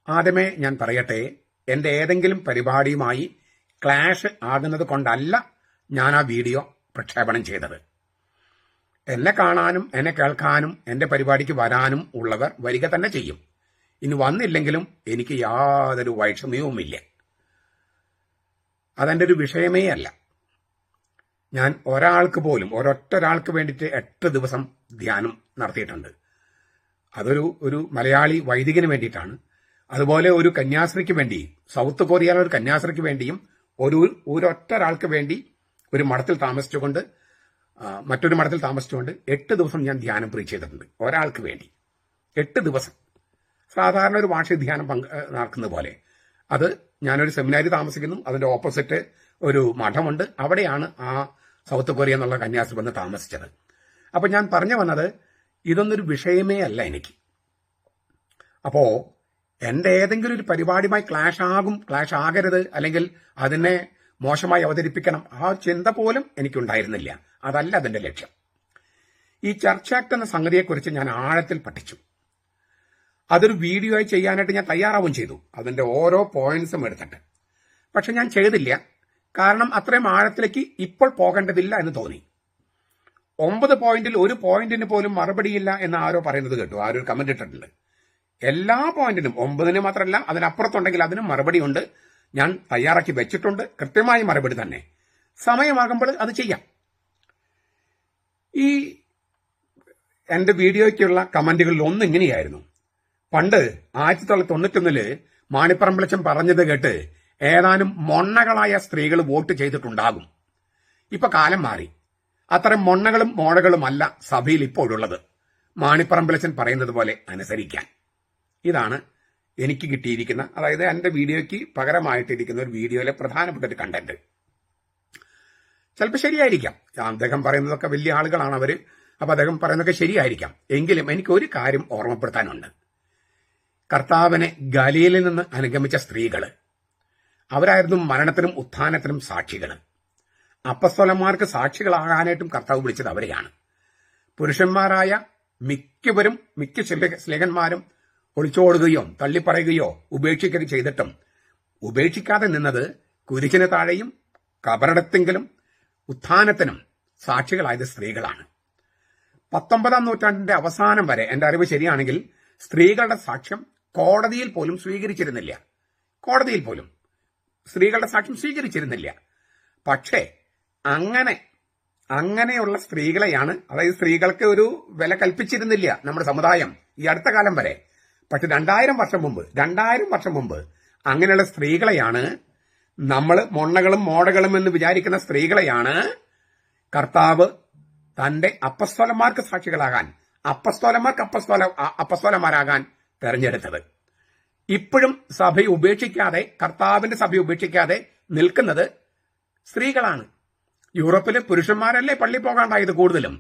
ആദ്യമേ ഞാൻ പറയട്ടെ, എന്റെ ഏതെങ്കിലും പരിപാടിയുമായി ക്ലാഷ് ആകുന്നത് കൊണ്ടല്ല ഞാൻ ആ വീഡിയോ പ്രക്ഷേപണം ചെയ്തത്. എന്നെ കാണാനും എന്നെ കേൾക്കാനും എന്റെ പരിപാടിക്ക് വരാനും ഉള്ളവർ വരിക തന്നെ ചെയ്യും. ഇനി വന്നില്ലെങ്കിലും എനിക്ക് യാതൊരു വൈഷമ്യവുമില്ല. അതെന്റെ ഒരു വിഷയമേ അല്ല. ഞാൻ ഒരൊറ്റ ഒരാൾക്ക് വേണ്ടിയിട്ട് 8 ദിവസം ധ്യാനം നടത്തിയിട്ടുണ്ട്. അതൊരു മലയാളി വൈദികന് വേണ്ടിയിട്ടാണ്. അതുപോലെ ഒരു കന്യാസ്ത്രീക്ക് വേണ്ടി, സൗത്ത് കൊറിയയിലെ ഒരു കന്യാസ്ത്രീക്ക് വേണ്ടിയും ഒരൊറ്റ ഒരാൾക്ക് വേണ്ടി ഒരു മഠത്തിൽ താമസിച്ചുകൊണ്ട് മറ്റൊരു മഠത്തിൽ താമസിച്ചുകൊണ്ട് 8 ദിവസം ഞാൻ ധ്യാനം പ്രീച്ച് ചെയ്തിട്ടുണ്ട്. ഒരാൾക്ക് വേണ്ടി 8 ദിവസം. സാധാരണ ഒരു വാർഷിക ധ്യാനം നടക്കുന്ന പോലെ. അത് ഞാനൊരു സെമിനാരി താമസിക്കുന്നു, അതിന്റെ ഓപ്പോസിറ്റ് ഒരു മഠമുണ്ട്, അവിടെയാണ് ആ സൗത്ത് കൊറിയ എന്നുള്ള കന്യാസ്ത്രീ വന്ന് താമസിച്ചത്. അപ്പൊ ഞാൻ പറഞ്ഞു വന്നത്, ഇതൊന്നൊരു വിഷയമേ അല്ല എനിക്ക്. അപ്പോ എന്റെ ഏതെങ്കിലും ഒരു പരിപാടിയുമായി ക്ലാഷ് ആകരുത്, അല്ലെങ്കിൽ അതിനെ മോശമായി അവതരിപ്പിക്കണം, ആ ചിന്ത പോലും എനിക്കുണ്ടായിരുന്നില്ല. അതല്ല അതിന്റെ ലക്ഷ്യം. ഈ ചർച്ച് ആക്ട് എന്ന സംഗതിയെക്കുറിച്ച് ഞാൻ ആഴത്തിൽ പഠിച്ചു. അതൊരു വീഡിയോ ആയി ചെയ്യാനായിട്ട് ഞാൻ തയ്യാറാവുകയും ചെയ്തു, അതിന്റെ ഓരോ പോയിന്റ്സും എടുത്തിട്ട്. പക്ഷെ ഞാൻ ചെയ്തില്ല, കാരണം അത്രയും ആഴത്തിലേക്ക് ഇപ്പോൾ പോകേണ്ടതില്ല എന്ന് തോന്നി. 9 പോയിന്റിൽ ഒരു പോയിന്റിന് പോലും മറുപടിയില്ല എന്ന് ആരോ പറയുന്നത് കേട്ടു, ആരോ കമന്റ് ഇട്ടിട്ടുണ്ട്. എല്ലാ പോയിന്റിനും, 9 മാത്രമല്ല അതിനപ്പുറത്തുണ്ടെങ്കിൽ അതിനും മറുപടിയുണ്ട്. ഞാൻ തയ്യാറാക്കി വെച്ചിട്ടുണ്ട്, കൃത്യമായ മറുപടി തന്നെ. സമയമാകുമ്പോൾ അത് ചെയ്യാം. ഈ എന്റെ വീഡിയോയ്ക്കുള്ള കമന്റുകളിൽ ഒന്ന് ഇങ്ങനെയായിരുന്നു: പണ്ട് 1991 മാണിപ്പറമ്പിലച്ചൻ പറഞ്ഞത് കേട്ട് ഏതാനും മൊണ്ണകളായ സ്ത്രീകൾ വോട്ട് ചെയ്തിട്ടുണ്ടാകും. ഇപ്പൊ കാലം മാറി. അത്തരം മൊണ്ണകളും മോഴകളുമല്ല സഭയിൽ ഇപ്പോഴുള്ളത്. മാണിപ്പറമ്പിലച്ചൻ പറയുന്നത് പോലെ അനുസരിക്കാൻ. ഇതാണ് എനിക്ക് കിട്ടിയിരിക്കുന്ന, അതായത് എന്റെ വീഡിയോയ്ക്ക് പകരമായിട്ടിരിക്കുന്ന ഒരു വീഡിയോയിലെ പ്രധാനപ്പെട്ട ഒരു കണ്ടന്റ്. ചിലപ്പോൾ ശരിയായിരിക്കാം, അദ്ദേഹം പറയുന്നതൊക്കെ വലിയ ആളുകളാണ് അവര്, അപ്പൊ അദ്ദേഹം പറയുന്നതൊക്കെ ശരിയായിരിക്കാം. എങ്കിലും എനിക്ക് ഒരു കാര്യം ഓർമ്മപ്പെടുത്താനുണ്ട്. കർത്താവിനെ ഗലീലിൽ നിന്ന് അനുഗമിച്ച സ്ത്രീകള്, അവരായിരുന്നു മരണത്തിനും ഉത്ഥാനത്തിനും സാക്ഷികള്. അപ്പസ്തോലന്മാർക്ക് സാക്ഷികളാകാനായിട്ടും കർത്താവ് വിളിച്ചത് അവരെയാണ്. പുരുഷന്മാരായ മിക്ക സ്ലേഖന്മാരും ഒളിച്ചോടുകയോ തള്ളിപ്പറയുകയോ ഉപേക്ഷിക്കുകയോ ചെയ്തിട്ടും ഉപേക്ഷിക്കാതെ നിന്നത് കുരിശിന് താഴെയും കബറടത്തെങ്കിലും ഉത്ഥാനത്തിനും സാക്ഷികളായത് സ്ത്രീകളാണ്. 19-ാം നൂറ്റാണ്ടിന്റെ അവസാനം വരെ എന്റെ അറിവ് ശരിയാണെങ്കിൽ സ്ത്രീകളുടെ സാക്ഷ്യം കോടതിയിൽ പോലും സ്വീകരിച്ചിരുന്നില്ല. കോടതിയിൽ പോലും സ്ത്രീകളുടെ സാക്ഷ്യം സ്വീകരിച്ചിരുന്നില്ല. പക്ഷേ അങ്ങനെയുള്ള സ്ത്രീകളെയാണ്, അതായത് സ്ത്രീകൾക്ക് ഒരു വില കൽപ്പിച്ചിരുന്നില്ല നമ്മുടെ സമുദായം ഈ അടുത്ത കാലം വരെ. പക്ഷെ 2000 വർഷം മുമ്പ് അങ്ങനെയുള്ള സ്ത്രീകളെയാണ് നമ്മൾ മൊണ്ണകളും മോടകളും എന്ന് വിചാരിക്കുന്ന സ്ത്രീകളെയാണ് കർത്താവ് തന്റെ അപ്പസ്തോലന്മാർക്ക് സാക്ഷികളാകാൻ, അപ്പസ്തോലന്മാർക്ക് അപ്പസ്തോലന്മാരാകാൻ തെരഞ്ഞെടുത്തത്. ഇപ്പോഴും സഭയെ ഉപേക്ഷിക്കാതെ, കർത്താവിന്റെ സഭയെ ഉപേക്ഷിക്കാതെ നിൽക്കുന്നത് സ്ത്രീകളാണ്. യൂറോപ്പിലെ പുരുഷന്മാരല്ലേ പള്ളി പോകാണ്ടായത് കൂടുതലും.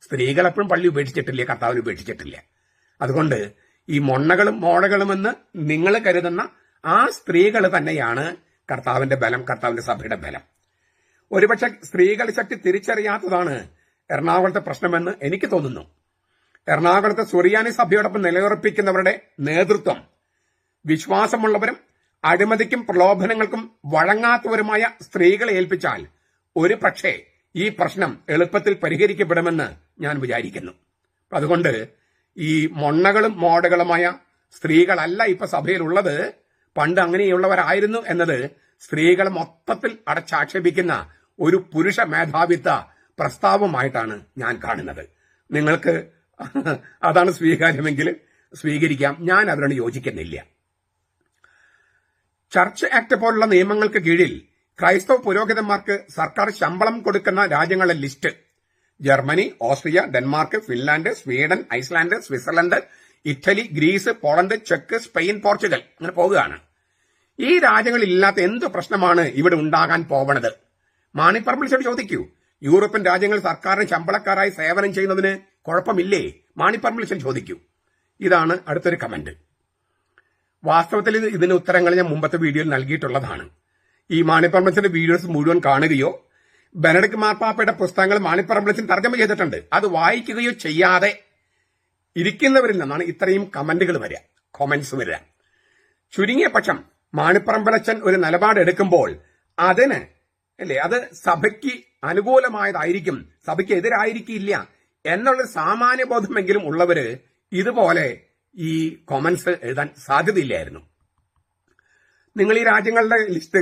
സ്ത്രീകൾ എപ്പോഴും പള്ളി ഉപേക്ഷിച്ചിട്ടില്ല, കർത്താവിനെ ഉപേക്ഷിച്ചിട്ടില്ല. അതുകൊണ്ട് ഈ മൊണ്ണകളും മോഴകളുമെന്ന് നിങ്ങൾ കരുതുന്ന ആ സ്ത്രീകൾ തന്നെയാണ് കർത്താവിന്റെ ബലം, കർത്താവിന്റെ സഭയുടെ ബലം. ഒരുപക്ഷെ സ്ത്രീകൾ ശക്തി തിരിച്ചറിയാത്തതാണ് എറണാകുളത്തെ പ്രശ്നമെന്ന് എനിക്ക് തോന്നുന്നു. എറണാകുളത്തെ സുറിയാനി സഭയോടൊപ്പം നിലയുറപ്പിക്കുന്നവരുടെ നേതൃത്വം വിശ്വാസമുള്ളവരും അഴിമതിക്കും പ്രലോഭനങ്ങൾക്കും വഴങ്ങാത്തവരുമായ സ്ത്രീകളെ ഏൽപ്പിച്ചാൽ ഒരു പക്ഷേ ഈ പ്രശ്നം എളുപ്പത്തിൽ പരിഹരിക്കപ്പെടുമെന്ന് ഞാൻ വിചാരിക്കുന്നു. അതുകൊണ്ട് ഈ മൊണ്ണകളും മോഡകളുമായ സ്ത്രീകളല്ല ഇപ്പൊ സഭയിലുള്ളത്. പണ്ട് അങ്ങനെയുള്ളവരായിരുന്നു എന്നത് സ്ത്രീകളെ മൊത്തത്തിൽ അടച്ചാക്ഷേപിക്കുന്ന ഒരു പുരുഷ മേധാവിത്വ പ്രസ്താവമായിട്ടാണ് ഞാൻ കാണുന്നത്. നിങ്ങൾക്ക് അതാണ് സ്വീകാര്യമെങ്കിൽ സ്വീകരിക്കാം, ഞാൻ അതിനോട് യോജിക്കുന്നില്ല. ചർച്ച് ആക്ട് പോലുള്ള നിയമങ്ങൾക്ക് കീഴിൽ ക്രൈസ്തവ പുരോഹിതന്മാർക്ക് സർക്കാർ ശമ്പളം കൊടുക്കുന്ന രാജ്യങ്ങളുടെ list Germany, Austria, Denmark, Finland, Sweden, Iceland, Switzerland, Italy, Greece, Poland, ചെക്ക്, സ്പെയിൻ, പോർച്ചുഗൽ അങ്ങനെ പോകുകയാണ്. ഈ രാജ്യങ്ങളില്ലാത്ത എന്ത് പ്രശ്നമാണ് ഇവിടെ ഉണ്ടാകാൻ പോവണത്? മാണിപ്പറമ്പിൽ ചോദിക്കൂ. യൂറോപ്യൻ രാജ്യങ്ങൾ സർക്കാരിന് ശമ്പളക്കാരായി സേവനം ചെയ്യുന്നതിന് കുഴപ്പമില്ലേ? മാണിപ്പറമ്പിൽ ചോദിക്കൂ. ഇതാണ് അടുത്തൊരു കമന്റ്. വാസ്തവത്തിൽ ഇതിന് ഉത്തരങ്ങൾ ഞാൻ മുമ്പത്തെ വീഡിയോയിൽ നൽകിയിട്ടുള്ളതാണ്. ഈ മാണിപ്പറമ്പിലിന്റെ വീഡിയോസ് മുഴുവൻ കാണുകയോ ബെനഡിക്ട് മാർപ്പാപ്പയുടെ പുസ്തകങ്ങൾ മാണിപ്പറമ്പിൽ തർജ്ജമ ചെയ്തിട്ടുണ്ട്, അത് വായിക്കുകയോ ചെയ്യാതെ ഇരിക്കുന്നവരിൽ നിന്നാണ് ഇത്രയും കമന്റുകൾ വരിക, കൊമന്റ്സ് വരിക. ചുരുങ്ങിയ പക്ഷം മാണിപ്പറമ്പിലച്ചൻ ഒരു നിലപാടെടുക്കുമ്പോൾ അത് സഭയ്ക്ക് അനുകൂലമായതായിരിക്കും, സഭയ്ക്ക് എതിരായിരിക്കില്ല എന്നുള്ളൊരു സാമാന്യ ബോധമെങ്കിലും ഉള്ളവര് ഇതുപോലെ ഈ കൊമന്റ്സ് എഴുതാൻ സാധ്യതയില്ലായിരുന്നു. നിങ്ങൾ ഈ രാജ്യങ്ങളുടെ ലിസ്റ്റ്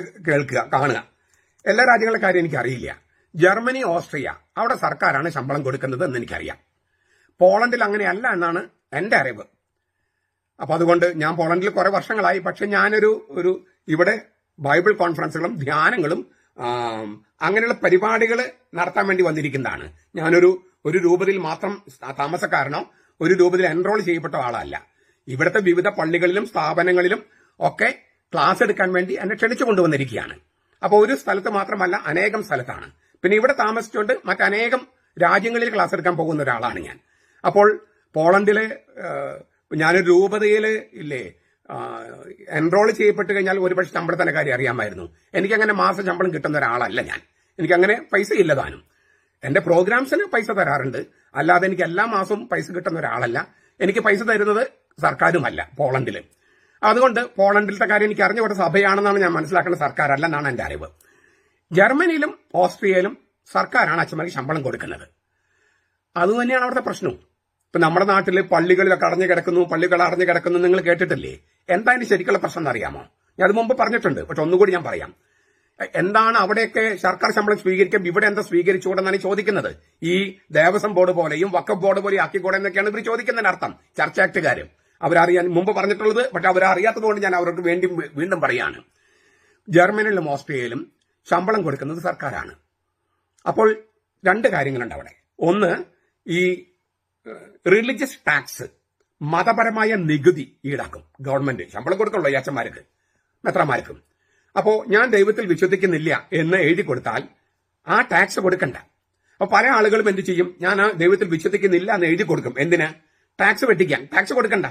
കാണുക. എല്ലാ രാജ്യങ്ങളുടെ കാര്യം എനിക്കറിയില്ല. ജർമ്മനി, ഓസ്ട്രിയ, അവിടെ സർക്കാരാണ് ശമ്പളം കൊടുക്കുന്നത് എന്ന് എനിക്കറിയാം. പോളണ്ടിൽ അങ്ങനെയല്ല എന്നാണ് എന്റെ അറിവ്. അപ്പൊ അതുകൊണ്ട് ഞാൻ പോളണ്ടിൽ കുറെ വർഷങ്ങളായി. പക്ഷെ ഞാനൊരു ഇവിടെ ബൈബിൾ കോൺഫറൻസുകളും ധ്യാനങ്ങളും അങ്ങനെയുള്ള പരിപാടികൾ നടത്താൻ വേണ്ടി വന്നിരിക്കുന്നതാണ്. ഞാനൊരു രൂപതയിൽ മാത്രം താമസക്കാരനോ ഒരു രൂപതയിൽ എൻറോൾ ചെയ്യപ്പെട്ട ആളല്ല. ഇവിടുത്തെ വിവിധ പള്ളികളിലും സ്ഥാപനങ്ങളിലും ഒക്കെ ക്ലാസ് എടുക്കാൻ വേണ്ടി എന്നെ ക്ഷണിച്ചു കൊണ്ടുവന്നിരിക്കുകയാണ്. അപ്പോൾ ഒരു സ്ഥലത്ത് മാത്രമല്ല, അനേകം സ്ഥലത്താണ്. പിന്നെ ഇവിടെ താമസിച്ചുകൊണ്ട് മറ്റനേകം രാജ്യങ്ങളിൽ ക്ലാസ് എടുക്കാൻ പോകുന്ന ഒരാളാണ് ഞാൻ. അപ്പോൾ പോളണ്ടില് ഞാനൊരു രൂപതയില് എൻറോൾ ചെയ്യപ്പെട്ട് കഴിഞ്ഞാൽ ഒരുപക്ഷെ ശമ്പളത്തിന്റെ കാര്യം അറിയാമായിരുന്നു. എനിക്കങ്ങനെ മാസ ശമ്പളം കിട്ടുന്ന ഒരാളല്ല ഞാൻ. എനിക്കങ്ങനെ പൈസ ഇല്ല താനും. എന്റെ പ്രോഗ്രാംസിന് പൈസ തരാറുണ്ട്, അല്ലാതെ എനിക്ക് എല്ലാ മാസവും പൈസ കിട്ടുന്ന ഒരാളല്ല. എനിക്ക് പൈസ തരുന്നത് സർക്കാരുമല്ല പോളണ്ടില്. അതുകൊണ്ട് പോളണ്ടിലത്തെ കാര്യം എനിക്ക് അറിഞ്ഞ ഒരു സഭയാണെന്നാണ് ഞാൻ മനസ്സിലാക്കേണ്ട, സർക്കാരല്ലെന്നാണ് എന്റെ അറിവ്. ജർമ്മനിയിലും ഓസ്ട്രിയയിലും സർക്കാരാണ് അച്ഛന്മാർക്ക് ശമ്പളം കൊടുക്കുന്നത്. അതുതന്നെയാണ് അവിടുത്തെ പ്രശ്നവും. ഇപ്പൊ നമ്മുടെ നാട്ടിൽ പള്ളികളിലൊക്കെ പള്ളികൾ അടഞ്ഞു കിടക്കുന്നു നിങ്ങൾ കേട്ടിട്ടില്ലേ? എന്താ അതിന് ശരിക്കുള്ള പ്രശ്നം എന്നറിയാമോ? ഞാൻ അത് മുമ്പ് പറഞ്ഞിട്ടുണ്ട്, പക്ഷെ ഒന്നുകൂടി ഞാൻ പറയാം. എന്താണ് അവിടെയൊക്കെ സർക്കാർ ശമ്പളം സ്വീകരിക്കും, ഇവിടെ എന്താ സ്വീകരിച്ചുകൂടെന്നാണ് ചോദിക്കുന്നത്. ഈ ദേവസ്വം ബോർഡ് പോലെയും വഖഫ് ബോർഡ് പോലെയും ആക്കിക്കൂടെ എന്നൊക്കെയാണ് ഇവർ ചോദിക്കുന്നതിന് അർത്ഥം. ചർച്ച ആക്ടുകാരും അവരറിയാൻ മുമ്പ് പറഞ്ഞിട്ടുള്ളത്, പക്ഷെ അവരറിയാത്തതുകൊണ്ട് ഞാൻ അവർക്ക് വീണ്ടും പറയാണ്. ജർമ്മനിയിലും ഓസ്ട്രിയയിലും ശമ്പളം കൊടുക്കുന്നത് സർക്കാരാണ്. അപ്പോൾ രണ്ട് കാര്യങ്ങളുണ്ട് അവിടെ. ഒന്ന്, ഈ റിലീജിയസ് ടാക്സ്, മതപരമായ നികുതി ഈടാക്കും ഗവൺമെന്റ്. ശമ്പളം കൊടുക്കുള്ളൂ ഈ അച്ഛന്മാർക്ക്, മെത്രാന്മാർക്കും. അപ്പോ ഞാൻ ദൈവത്തിൽ വിശ്വസിക്കുന്നില്ല എന്ന് എഴുതി കൊടുത്താൽ ആ ടാക്സ് കൊടുക്കണ്ട. അപ്പൊ പല ആളുകളും എന്ത് ചെയ്യും, ഞാൻ ആ ദൈവത്തിൽ വിശ്വസിക്കുന്നില്ല എന്ന് എഴുതി കൊടുക്കും. എന്തിന്? ടാക്സ് വെട്ടിക്കാൻ. ടാക്സ് കൊടുക്കണ്ട.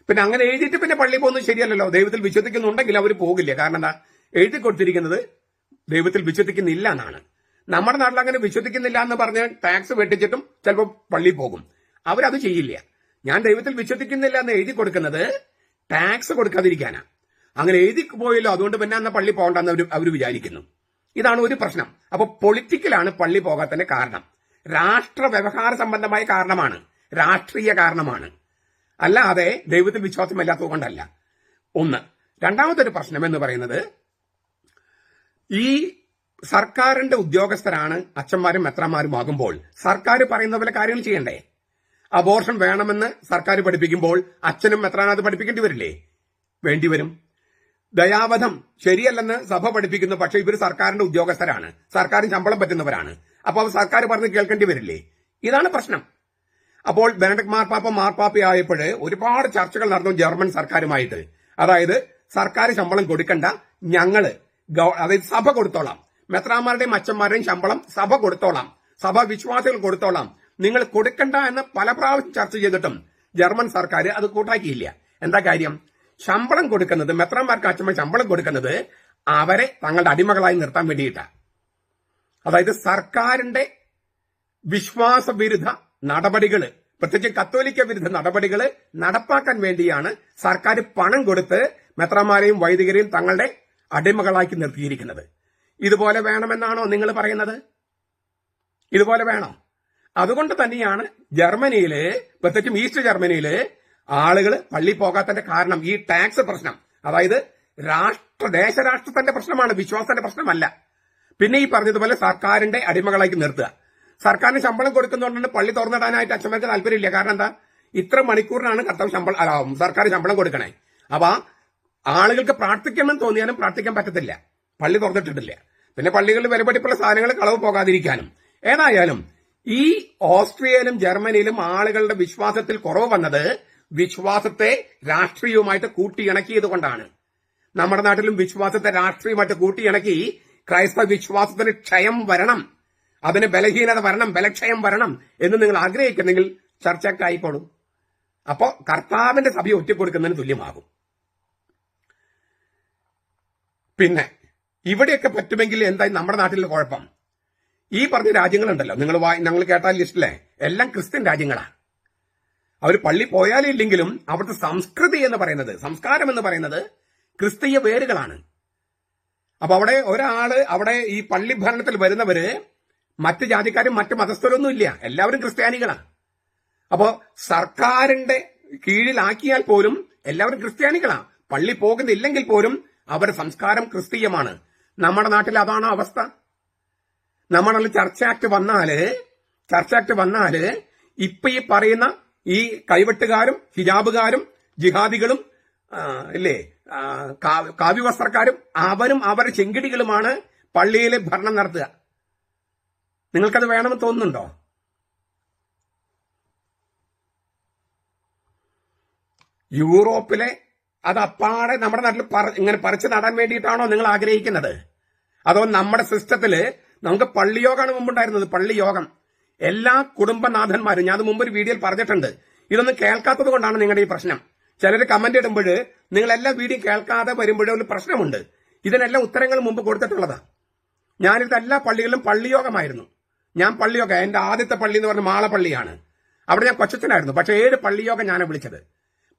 പിന്നെ അങ്ങനെ എഴുതിയിട്ട് പിന്നെ പള്ളി പോകുന്നത് ശരിയല്ലല്ലോ. ദൈവത്തിൽ വിശ്വസിക്കുന്നുണ്ടെങ്കിൽ അവർ പോകില്ല. കാരണം എന്താ, എഴുതി കൊടുത്തിരിക്കുന്നത് ദൈവത്തിൽ വിശ്വസിക്കുന്നില്ല എന്നാണ്. നമ്മുടെ നാട്ടിൽ അങ്ങനെ വിശ്വസിക്കുന്നില്ല എന്ന് പറഞ്ഞ് ടാക്സ് വെട്ടിച്ചിട്ടും ചിലപ്പോൾ പള്ളി പോകും. അവരത് ചെയ്യില്ല. ഞാൻ ദൈവത്തിൽ വിശ്വസിക്കുന്നില്ല എന്ന് എഴുതി കൊടുക്കുന്നത് ടാക്സ് കൊടുക്കാതിരിക്കാനാ. അങ്ങനെ എഴുതി പോയല്ലോ, അതുകൊണ്ട് പിന്നെ അന്ന് പള്ളി പോകണ്ടെന്ന് അവർ വിചാരിക്കുന്നു. ഇതാണ് ഒരു പ്രശ്നം. അപ്പൊ പൊളിറ്റിക്കലാണ് പള്ളി പോകാത്തതിന്റെ കാരണം. രാഷ്ട്ര വ്യവഹാര സംബന്ധമായ കാരണമാണ്, രാഷ്ട്രീയ കാരണമാണ്, അല്ലാതെ ദൈവത്തിൽ വിശ്വാസമില്ലാത്തത് കൊണ്ടല്ല. ഒന്ന്. രണ്ടാമത്തെ ഒരു പ്രശ്നം എന്ന് പറയുന്നത്, ഈ സർക്കാരിന്റെ ഉദ്യോഗസ്ഥരാണ് അച്ഛന്മാരും മെത്രാന്മാരും ആകുമ്പോൾ സർക്കാർ പറയുന്ന പോലെ കാര്യങ്ങൾ ചെയ്യണ്ടേ? അബോർഷൻ വേണമെന്ന് സർക്കാർ പഠിപ്പിക്കുമ്പോൾ അച്ഛനും മെത്രാനും അത് പഠിപ്പിക്കേണ്ടി വരില്ലേ? വേണ്ടിവരും. ദയാവധം ശരിയല്ലെന്ന് സഭ പഠിപ്പിക്കുന്നു, പക്ഷെ ഇവർ സർക്കാരിന്റെ ഉദ്യോഗസ്ഥരാണ്, സർക്കാരിന് ശമ്പളം പറ്റുന്നവരാണ്. അപ്പോൾ സർക്കാർ പറഞ്ഞ് കേൾക്കേണ്ടി വരില്ലേ? ഇതാണ് പ്രശ്നം. അപ്പോൾ ബെനഡിക്ട് മാർപ്പാപ്പയായപ്പോൾ ഒരുപാട് ചർച്ചകൾ നടന്നു ജർമ്മൻ സർക്കാരുമായിട്ട്. അതായത് സർക്കാർ ശമ്പളം കൊടുക്കണ്ട, ഞങ്ങള് അതായത് സഭ കൊടുത്തോളാം, മെത്രാന്മാരുടെയും അച്ഛന്മാരുടെയും ശമ്പളം സഭ കൊടുത്തോളാം, സഭ വിശ്വാസികൾ കൊടുത്തോളാം, നിങ്ങൾ കൊടുക്കണ്ട എന്ന് പല പ്രാവശ്യം ചർച്ച ചെയ്തിട്ടും ജർമ്മൻ സർക്കാർ അത് കൂട്ടാക്കിയില്ല. എന്താ കാര്യം? ശമ്പളം കൊടുക്കുന്നത്, മെത്രാന്മാർക്ക് അച്ഛന്മാർ ശമ്പളം കൊടുക്കുന്നത് അവരെ തങ്ങളുടെ അടിമകളായി നിർത്താൻ വേണ്ടിയിട്ടാണ്. അതായത് സർക്കാരിന്റെ വിശ്വാസവിരുദ്ധ നടപടികൾ, പ്രത്യേകിച്ച് കത്തോലിക്ക വിരുദ്ധ നടപടികൾ നടപ്പാക്കാൻ വേണ്ടിയാണ് സർക്കാർ പണം കൊടുത്ത് മെത്രാന്മാരെയും വൈദികരെയും തങ്ങളുടെ അടിമകളാക്കി നിർത്തിയിരിക്കുന്നത്. ഇതുപോലെ വേണമെന്നാണോ നിങ്ങൾ പറയുന്നത്? ഇതുപോലെ വേണോ? അതുകൊണ്ട് തന്നെയാണ് ജർമ്മനിയില്, പ്രത്യേകിച്ചും ഈസ്റ്റ് ജർമ്മനിയില് ആളുകൾ പള്ളി പോകാത്തതിന്റെ കാരണം ഈ ടാക്സ് പ്രശ്നം. അതായത് ദേശരാഷ്ട്രത്തിന്റെ പ്രശ്നമാണ്, വിശ്വാസത്തിന്റെ പ്രശ്നമല്ല. പിന്നെ ഈ പറഞ്ഞതുപോലെ സർക്കാരിന്റെ അടിമകളാക്കി നിർത്തുക. സർക്കാരിന് ശമ്പളം കൊടുക്കുന്നതുകൊണ്ടാണ് പള്ളി തുറന്നിടാനായിട്ട് അച്ഛന്മാർക്ക് താല്പര്യമില്ല. കാരണം എന്താ, ഇത്ര മണിക്കൂറിനാണ് സർക്കാർ ശമ്പളം കൊടുക്കണേ. അപ്പൊ ആളുകൾക്ക് പ്രാർത്ഥിക്കണമെന്ന് തോന്നിയാലും പ്രാർത്ഥിക്കാൻ പറ്റത്തില്ല, പള്ളി തുറന്നിട്ടിട്ടില്ല. പിന്നെ പള്ളികളിൽ വിലപിടിപ്പുള്ള സാധനങ്ങൾ കളവ് പോകാതിരിക്കാനും. ഏതായാലും ഈ ഓസ്ട്രിയയിലും ജർമ്മനിയിലും ആളുകളുടെ വിശ്വാസത്തിൽ കുറവ് വന്നത് വിശ്വാസത്തെ രാഷ്ട്രീയവുമായിട്ട് കൂട്ടിയിണക്കിയത് കൊണ്ടാണ്. നമ്മുടെ നാട്ടിലും വിശ്വാസത്തെ രാഷ്ട്രീയമായിട്ട് കൂട്ടിയിണക്കി ക്രൈസ്തവ വിശ്വാസത്തിന് ക്ഷയം വരണം, അതിന് ബലഹീനത വരണം, ബലക്ഷയം വരണം എന്ന് നിങ്ങൾ ആഗ്രഹിക്കുന്നെങ്കിൽ ചർച്ചക്കായിക്കോളും. അപ്പോ കർത്താവിന്റെ സഭയെ ഒറ്റക്കൊടുക്കുന്നതിന് തുല്യമാകും. പിന്നെ ഇവിടെയൊക്കെ പറ്റുമെങ്കിൽ എന്തായി നമ്മുടെ നാട്ടിലെ കുഴപ്പം? ഈ പറഞ്ഞ രാജ്യങ്ങളുണ്ടല്ലോ, ഞങ്ങൾ കേട്ടാൽ ലിസ്റ്റിലെ എല്ലാം ക്രിസ്ത്യൻ രാജ്യങ്ങളാണ്. അവർ പള്ളി പോയാലും ഇല്ലെങ്കിലും അവിടുത്തെ സംസ്കൃതി എന്ന് പറയുന്നത്, സംസ്കാരം എന്ന് പറയുന്നത് ക്രിസ്തീയ വേരുകളാണ്. അപ്പൊ അവിടെ ഈ പള്ളി ഭരണത്തിൽ വരുന്നവര് മറ്റ് ജാതിക്കാരും മറ്റ് മതസ്ഥരൊന്നും ഇല്ല, എല്ലാവരും ക്രിസ്ത്യാനികളാണ്. അപ്പോ സർക്കാരിന്റെ കീഴിലാക്കിയാൽ പോലും എല്ലാവരും ക്രിസ്ത്യാനികളാണ്. പള്ളി പോകുന്നില്ലെങ്കിൽ പോലും അവരുടെ സംസ്കാരം ക്രിസ്തീയമാണ്. നമ്മുടെ നാട്ടിൽ അതാണ് അവസ്ഥ. നമ്മുടെ നാട്ടിൽ ചർച്ച് ആക്ട് വന്നാല് ഇപ്പൊ ഈ പറയുന്ന ഈ കൈവെട്ടുകാരും ഹിജാബുകാരും ജിഹാദികളും ഇല്ലേ, കാവ്യവസ്ത്രക്കാരും അവരും അവരുടെ ചെങ്കിടികളുമാണ് പള്ളിയിലെ ഭരണം നടത്തുക. നിങ്ങൾക്കത് വേണമെന്ന് തോന്നുന്നുണ്ടോ? യൂറോപ്പിലെ അത് അപ്പാടെ നമ്മുടെ നാട്ടിൽ ഇങ്ങനെ പറിച്ചു നടാൻ വേണ്ടിയിട്ടാണോ നിങ്ങൾ ആഗ്രഹിക്കുന്നത്? അതോ നമ്മുടെ സിസ്റ്റത്തില് നമുക്ക് പള്ളിയോഗമാണ് മുമ്പുണ്ടായിരുന്നത്, പള്ളിയോഗം. എല്ലാ കുടുംബനാഥന്മാരും, ഞാൻ അത് മുമ്പ് ഒരു വീഡിയോയിൽ പറഞ്ഞിട്ടുണ്ട്. ഇതൊന്നും കേൾക്കാത്തത് കൊണ്ടാണ് നിങ്ങളുടെ ഈ പ്രശ്നം. ചിലർ കമന്റ് ഇടുമ്പോൾ നിങ്ങൾ എല്ലാ വീഡിയോ കേൾക്കാതെ വരുമ്പോഴും ഒരു പ്രശ്നമുണ്ട്. ഇതിനെല്ലാം ഉത്തരങ്ങൾ മുമ്പ് കൊടുത്തിട്ടുള്ളതാ. ഞാനിത് എല്ലാ പള്ളികളിലും പള്ളിയോഗമായിരുന്നു. ഞാൻ പള്ളിയോഗം, എന്റെ ആദ്യത്തെ പള്ളി എന്ന് പറഞ്ഞ മാളപ്പള്ളിയാണ്. അവിടെ ഞാൻ കൊച്ചച്ഛനായിരുന്നു. പക്ഷെ 7 പള്ളിയോഗം ഞാനാണ് വിളിച്ചത്.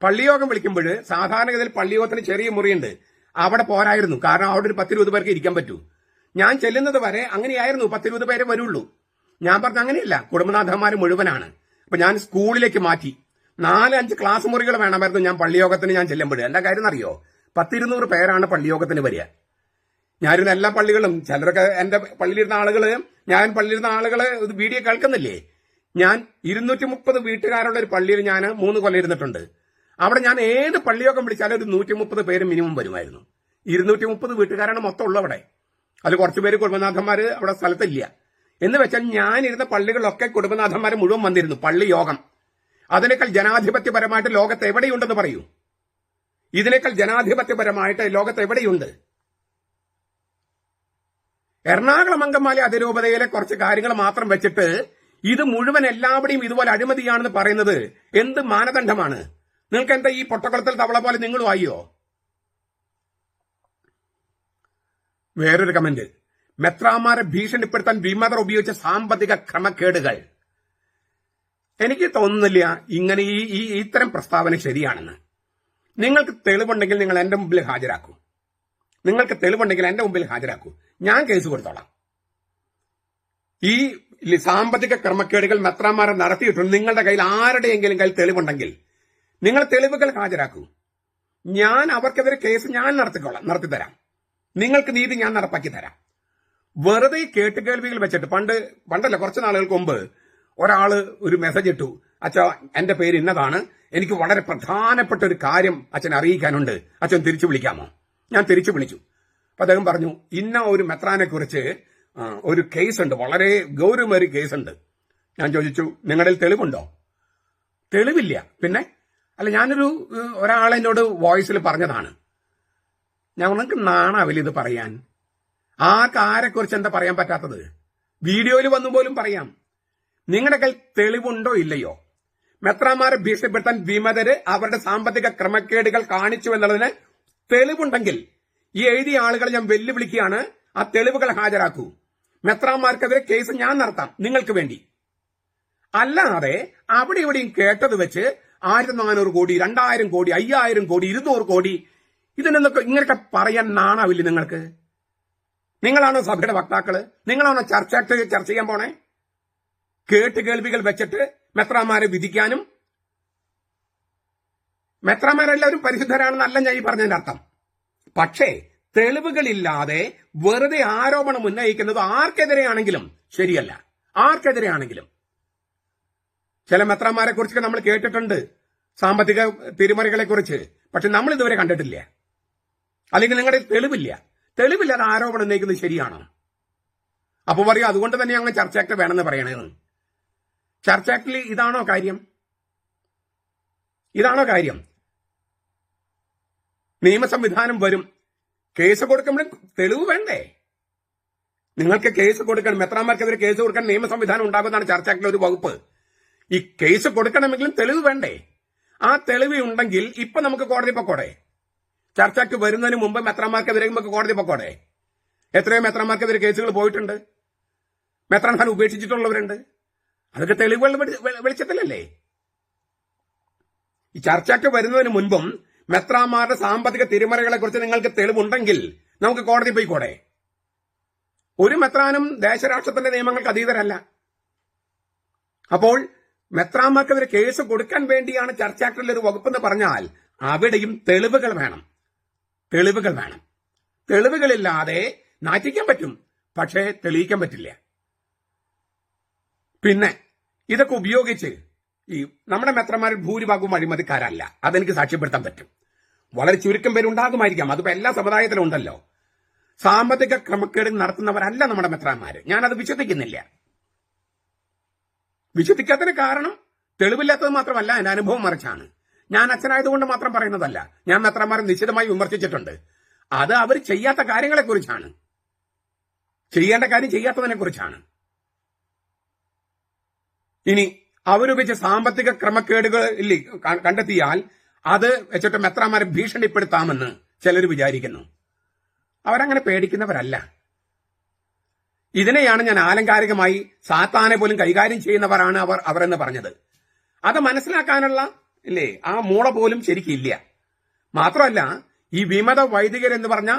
പള്ളിയോഗം വിളിക്കുമ്പോൾ സാധാരണഗതിയിൽ പള്ളിയോഗത്തിന് ചെറിയ മുറിയുണ്ട്, അവിടെ പോരായിരുന്നു. കാരണം അവിടെ ഒരു 10-20 പേർക്ക് ഇരിക്കാൻ പറ്റൂ. ഞാൻ ചെല്ലുന്നത് വരെ അങ്ങനെയായിരുന്നു, 10-20 പേരെ വരുള്ളൂ. ഞാൻ പറഞ്ഞ അങ്ങനെയല്ല, കുടുംബനാഥന്മാർ മുഴുവനാണ്. അപ്പൊ ഞാൻ സ്കൂളിലേക്ക് മാറ്റി. 4-5 ക്ലാസ് മുറികൾ വേണമായിരുന്നു ഞാൻ പള്ളിയോഗത്തിന് ഞാൻ ചെല്ലുമ്പോൾ. എന്താ കാര്യം അറിയോ? 10-200 പേരാണ് പള്ളിയോഗത്തിന് വരിക. ഞാനിരുന്ന എല്ലാ പള്ളികളും, ചിലരൊക്കെ എന്റെ പള്ളിയിലിരുന്ന ആളുകള് ഇത് വീഡിയോ കേൾക്കുന്നില്ലേ? ഞാൻ 230 വീട്ടുകാരുടെ ഒരു പള്ളിയിൽ ഞാൻ 3 കൊല്ലം ഇരുന്നിട്ടുണ്ട്. അവിടെ ഞാൻ ഏത് പള്ളിയോഗം വിളിച്ചാലും ഒരു 130 പേര് മിനിമം വരുമായിരുന്നു. 230 വീട്ടുകാരാണ് മൊത്തം ഉള്ളവിടെ. അത് കുറച്ചുപേര് കുടുംബനാഥന്മാര് അവിടെ സ്ഥലത്തില്ല. എന്ന് വെച്ചാൽ ഞാനിരുന്ന പള്ളികളിലൊക്കെ കുടുംബനാഥന്മാർ മുഴുവൻ വന്നിരുന്നു. പള്ളി യോഗം. അതിനേക്കാൾ ജനാധിപത്യപരമായിട്ട് ലോകത്ത് എവിടെയുണ്ടെന്ന് പറയൂ. ഇതിനേക്കാൾ ജനാധിപത്യപരമായിട്ട് ലോകത്ത് എവിടെയുണ്ട്? എറണാകുളം അങ്കമാലി അതിരൂപതയിലെ കുറച്ച് കാര്യങ്ങൾ മാത്രം വെച്ചിട്ട് ഇത് മുഴുവൻ എല്ലാവരുടെയും ഇതുപോലെ അഴിമതിയാണെന്ന് പറയുന്നത് എന്ത് മാനദണ്ഡമാണ്? നിങ്ങൾക്ക് എന്താ ഈ പൊട്ടക്കുളത്തിൽ തവള പോലെ നിങ്ങളും ആയോ? വേറൊരു കമന്റ്, മെത്രാമാരെ ഭീഷണിപ്പെടുത്താൻ വിമതർ ഉപയോഗിച്ച സാമ്പത്തിക ക്രമക്കേടുകൾ. എനിക്ക് തോന്നുന്നില്ല ഇങ്ങനെ ഈ ഇത്തരം പ്രസ്താവന ശരിയാണെന്ന്. നിങ്ങൾക്ക് തെളിവുണ്ടെങ്കിൽ നിങ്ങൾ എന്റെ മുമ്പിൽ ഹാജരാക്കൂ. നിങ്ങൾക്ക് തെളിവുണ്ടെങ്കിൽ എന്റെ മുമ്പിൽ ഹാജരാക്കൂ. ഞാൻ കേസ് കൊടുത്തോളാം. ഈ സാമ്പത്തിക ക്രമക്കേടുകൾ മെത്രാമാരെ നടത്തിയിട്ടുണ്ട്. നിങ്ങളുടെ കയ്യിൽ ആരുടെയെങ്കിലും കയ്യിൽ തെളിവുണ്ടെങ്കിൽ നിങ്ങൾ തെളിവുകൾ ഹാജരാക്കൂ. ഞാൻ അവർക്കെതിരെ കേസ് ഞാൻ നടത്തിത്തരാം. നിങ്ങൾക്ക് നീതി ഞാൻ നടപ്പാക്കി തരാം. വെറുതെ കേട്ടുകേൾവികൾ വെച്ചിട്ട് പണ്ടല്ല കുറച്ച് നാളുകൾക്ക് മുമ്പ് ഒരാള് ഒരു മെസ്സേജ് ഇട്ടു, അച്ഛാ എന്റെ പേര് ഇന്നതാണ്, എനിക്ക് വളരെ പ്രധാനപ്പെട്ട ഒരു കാര്യം അച്ഛൻ അറിയിക്കാനുണ്ട്, അച്ഛൻ തിരിച്ചു വിളിക്കാമോ? ഞാൻ തിരിച്ചു വിളിച്ചു. അപ്പൊ അദ്ദേഹം പറഞ്ഞു, ഇന്ന ഒരു മെത്രാനെ കുറിച്ച് ഒരു കേസുണ്ട്, വളരെ ഗൗരവമേറിയ കേസുണ്ട്. ഞാൻ ചോദിച്ചു, നിങ്ങളിൽ തെളിവുണ്ടോ? തെളിവില്ല. പിന്നെ അല്ല, ഒരാളെന്നോട് വോയിസിൽ പറഞ്ഞതാണ്. ഞങ്ങൾക്ക് നാണാവില്ല ഇത് പറയാൻ. ആരെക്കുറിച്ച് എന്താ പറയാൻ പറ്റാത്തത്? വീഡിയോയിൽ വന്നു പോലും പറയാം. നിങ്ങളുടെ കയ്യിൽ തെളിവുണ്ടോ ഇല്ലയോ? മെത്രാമാരെ ഭീഷണിപ്പെടുത്താൻ വിമതര് അവരുടെ സാമ്പത്തിക ക്രമക്കേടുകൾ കാണിച്ചു എന്നുള്ളതിന് തെളിവുണ്ടെങ്കിൽ ഈ എഴുതിയ ആളുകളെ ഞാൻ വെല്ലുവിളിക്കുകയാണ്. ആ തെളിവുകൾ ഹാജരാക്കൂ. മെത്രാമാർക്കെതിരെ കേസ് ഞാൻ നടത്താം നിങ്ങൾക്ക് വേണ്ടി. അല്ലാതെ അവിടെ ഇവിടെയും കേട്ടത് വെച്ച് 1400 കോടി, 2000 കോടി, 5000 കോടി, 200 കോടി ഇതിനൊക്കെ ഇങ്ങനെയൊക്കെ പറയാൻ നാണാവില്ലേ നിങ്ങൾക്ക്? നിങ്ങളാണോ സഭയുടെ വക്താക്കള്? നിങ്ങളാണോ ചർച്ച ചെയ്യാൻ പോണേ? കേട്ടുകേൾവികൾ വെച്ചിട്ട് മെത്രാമാരെ വിധിക്കാനും. മെത്രാമാരെല്ലാവരും പരിശുദ്ധരാണെന്നല്ല ഞാൻ ഈ പറഞ്ഞതിന്റെ അർത്ഥം. പക്ഷേ തെളിവുകളില്ലാതെ വെറുതെ ആരോപണം ഉന്നയിക്കുന്നത് ആർക്കെതിരെയാണെങ്കിലും ശരിയല്ല. ആർക്കെതിരെയാണെങ്കിലും. ചില മെത്രാമാരെ കുറിച്ചൊക്കെ നമ്മൾ കേട്ടിട്ടുണ്ട്, സാമ്പത്തിക തിരിമറികളെ കുറിച്ച്. പക്ഷെ നമ്മൾ ഇതുവരെ കണ്ടിട്ടില്ല. അല്ലെങ്കിൽ നിങ്ങളുടെ തെളിവില്ലാതെ ആരോപണം ഉന്നയിക്കുന്നത് ശരിയാണോ? അപ്പൊ പറയും അതുകൊണ്ട് തന്നെ അങ്ങ് ചർച്ച ആക്ട് വേണമെന്ന് പറയണേന്ന്. ചർച്ച ആക്ടിൽ ഇതാണോ കാര്യം? നിയമ സംവിധാനം വരും. കേസ് കൊടുക്കുമ്പോൾ തെളിവ് വേണ്ടേ? നിങ്ങൾക്ക് കേസ് കൊടുക്കണം, മെത്രാന്മാർക്കെതിരെ കേസ് കൊടുക്കാൻ നിയമ സംവിധാനം ഉണ്ടാകുന്നതാണ് ചർച്ച ആക്ടിലെ ഒരു വകുപ്പ്. ഈ കേസ് കൊടുക്കണമെങ്കിലും തെളിവ് വേണ്ടേ? ആ തെളിവ് ഉണ്ടെങ്കിൽ ഇപ്പൊ നമുക്ക് കോടതി പൊക്കോടെ. ചർച്ച ആക്ട് വരുന്നതിന് മുമ്പ് മെത്രാന്മാർക്കെതിരെ നമുക്ക് കോടതി പൊക്കോടെ. എത്രയോ മെത്രാന്മാർക്കെതിരെ കേസുകൾ പോയിട്ടുണ്ട്. മെത്രാൻ ഖാൻ ഉപേക്ഷിച്ചിട്ടുള്ളവരുണ്ട്. അതൊക്കെ തെളിവുകൾ വെളിച്ചത്തിലല്ലേ? ഈ ചർച്ച ആക്ട് വരുന്നതിന് മുൻപും മെത്രാന്മാരുടെ സാമ്പത്തിക തിരിമറികളെ കുറിച്ച് നിങ്ങൾക്ക് തെളിവുണ്ടെങ്കിൽ നമുക്ക് കോടതി പോയിക്കോടെ. ഒരു മെത്രാനും ദേശരാഷ്ട്രത്തിന്റെ നിയമങ്ങൾക്ക് അതീതരല്ല. അപ്പോൾ മെത്രാന്മാർക്കെതിരെ കേസ് കൊടുക്കാൻ വേണ്ടിയാണ് ചർച്ച ആക്ടിലെ ഒരു വകുപ്പെന്ന് പറഞ്ഞാൽ അവിടെയും തെളിവുകൾ വേണം. തെളിവുകളില്ലാതെ നാറ്റിക്കാൻ പറ്റും, പക്ഷേ തെളിയിക്കാൻ പറ്റില്ല. പിന്നെ ഇതൊക്കെ ഉപയോഗിച്ച് ഈ നമ്മുടെ മെത്രന്മാരിൽ ഭൂരിഭാഗവും അഴിമതിക്കാരല്ല. അതെനിക്ക് സാക്ഷ്യപ്പെടുത്താൻ പറ്റും. വളരെ ചുരുക്കം പേരുണ്ടാകുമായിരിക്കാം, അതിപ്പോ എല്ലാ സമുദായത്തിലും ഉണ്ടല്ലോ. സാമ്പത്തിക ക്രമക്കേട് നടത്തുന്നവരല്ല നമ്മുടെ മെത്രാന്മാര്. ഞാനത് വിശ്വസിക്കുന്നില്ല. വിശ്വസിക്കാത്തതിന് കാരണം തെളിവില്ലാത്തത് മാത്രമല്ല, എന്റെ അനുഭവം മറിച്ചാണ്. ഞാൻ അച്ഛനായതുകൊണ്ട് മാത്രം പറയുന്നതല്ല. ഞാൻ മെത്രാന്മാരെ നിശ്ചിതമായി വിമർശിച്ചിട്ടുണ്ട്. അത് അവർ ചെയ്യാത്ത കാര്യങ്ങളെക്കുറിച്ചാണ്, ചെയ്യേണ്ട കാര്യം ചെയ്യാത്തതിനെ കുറിച്ചാണ്. ഇനി അവരുപയോഗിച്ച സാമ്പത്തിക ക്രമക്കേടുകൾ കണ്ടെത്തിയാൽ അത് വെച്ചിട്ട് മെത്രാന്മാരെ ഭീഷണിപ്പെടുത്താമെന്ന് ചിലർ വിചാരിക്കുന്നു. അവരങ്ങനെ പേടിക്കുന്നവരല്ല. ഇതിനെയാണ് ഞാൻ ആലങ്കാരികമായി സാത്താനെ പോലും കൈകാര്യം ചെയ്യുന്നവരാണ് അവരെന്ന് പറഞ്ഞത്. അത് മനസ്സിലാക്കാനുള്ള ആ മൂള പോലും ശരിക്കില്ല. മാത്രമല്ല, ഈ വിമത വൈദികരെന്ന് പറഞ്ഞ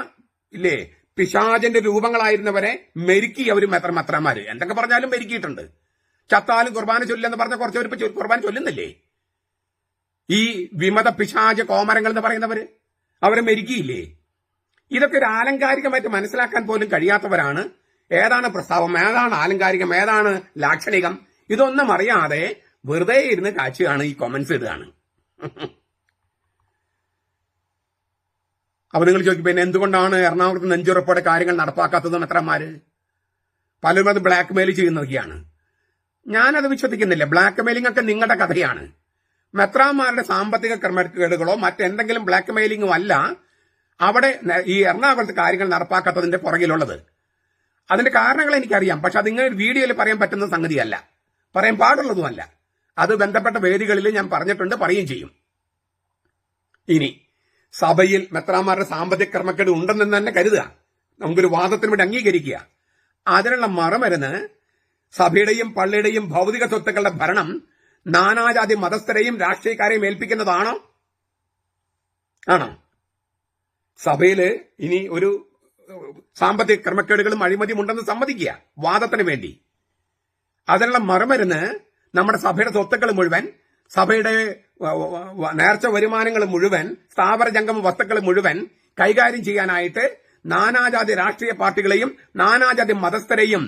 പിശാചന്റെ രൂപങ്ങളായിരുന്നവരെ മെരുക്കി അവർ മെത്രാന്മാര് എന്തൊക്കെ പറഞ്ഞാലും മെരുക്കിയിട്ടുണ്ട്. ചത്താലും കുർബാന ചൊല്ലെന്ന് പറഞ്ഞ കുറച്ചവർ കുർബാന ചൊല്ലുന്നില്ലേ? ഈ വിമത പിശാച കോമരങ്ങൾ എന്ന് പറയുന്നവര് അവരെ മെരുക്കിയില്ലേ? ഇതൊക്കെ ഒരു ആലങ്കാരികമായിട്ട് മനസ്സിലാക്കാൻ പോലും കഴിയാത്തവരാണ്. ഏതാണ് പ്രസ്താവം, ഏതാണ് ആലങ്കാരികം, ഏതാണ് ലാക്ഷണികം, ഇതൊന്നും അറിയാതെ വെറുതെ ഇരുന്ന് കാച്ചുകയാണ്, ഈ കൊമന്റ്സ് ഇടുകയാണ്. അപ്പൊ നിങ്ങൾ ചോദിക്കും, പിന്നെ എന്തുകൊണ്ടാണ് എറണാകുളത്ത് നെഞ്ചുറപ്പോടെ കാര്യങ്ങൾ നടപ്പാക്കാത്തത് മെത്രാന്മാര്? പലരും അത് ബ്ലാക്ക് മെയിൽ ചെയ്യുന്നതൊക്കെയാണ്. ഞാനത് വിശ്വസിക്കുന്നില്ല. ബ്ലാക്ക് മെയിലിംഗ് ഒക്കെ നിങ്ങളുടെ കഥയാണ്. മെത്രാന്മാരുടെ സാമ്പത്തിക ക്രമക്കേടുകളോ മറ്റെന്തെങ്കിലും ബ്ലാക്ക് മെയിലിംഗോ അല്ല അവിടെ ഈ എറണാകുളത്ത് കാര്യങ്ങൾ നടപ്പാക്കാത്തതിന്റെ പുറകിലുള്ളത്. അതിന്റെ കാരണങ്ങൾ എനിക്കറിയാം. പക്ഷെ അത് ഇങ്ങനെ വീഡിയോയിൽ പറയാൻ പറ്റുന്ന സംഗതിയല്ല, പറയാൻ പാടുള്ളതുമല്ല. അത് ബന്ധപ്പെട്ട വേദികളിൽ ഞാൻ പറഞ്ഞിട്ടുണ്ട്, പറയുകയും ചെയ്യും. ഇനി സഭയിൽ മെത്രാന്മാരുടെ സാമ്പത്തിക ക്രമക്കേട് ഉണ്ടെന്ന് തന്നെ കരുതുക, നമുക്കൊരു വാദത്തിന് വേണ്ടി അംഗീകരിക്കുക. അതിനുള്ള മറുമരുന്ന് സഭയുടെയും പള്ളിയുടെയും ഭൗതിക സ്വത്തുക്കളുടെ ഭരണം നാനാജാതി മതസ്ഥരെയും രാഷ്ട്രീയക്കാരെയും ഏൽപ്പിക്കുന്നതാണോ? ആണോ? സഭയില് ഇനി ഒരു സാമ്പത്തിക ക്രമക്കേടുകളും അഴിമതിയും ഉണ്ടെന്ന് സമ്മതിക്കുക വാദത്തിന് വേണ്ടി. അതിനുള്ള മറുമരുന്ന് നമ്മുടെ സഭയുടെ സ്വത്തുക്കൾ മുഴുവൻ, സഭയുടെ നേർച്ച വരുമാനങ്ങൾ മുഴുവൻ, സ്ഥാവര ജംഗമ വസ്തുക്കൾ മുഴുവൻ കൈകാര്യം ചെയ്യാനായിട്ട് നാനാജാതി രാഷ്ട്രീയ പാർട്ടികളെയും നാനാജാതി മതസ്ഥരെയും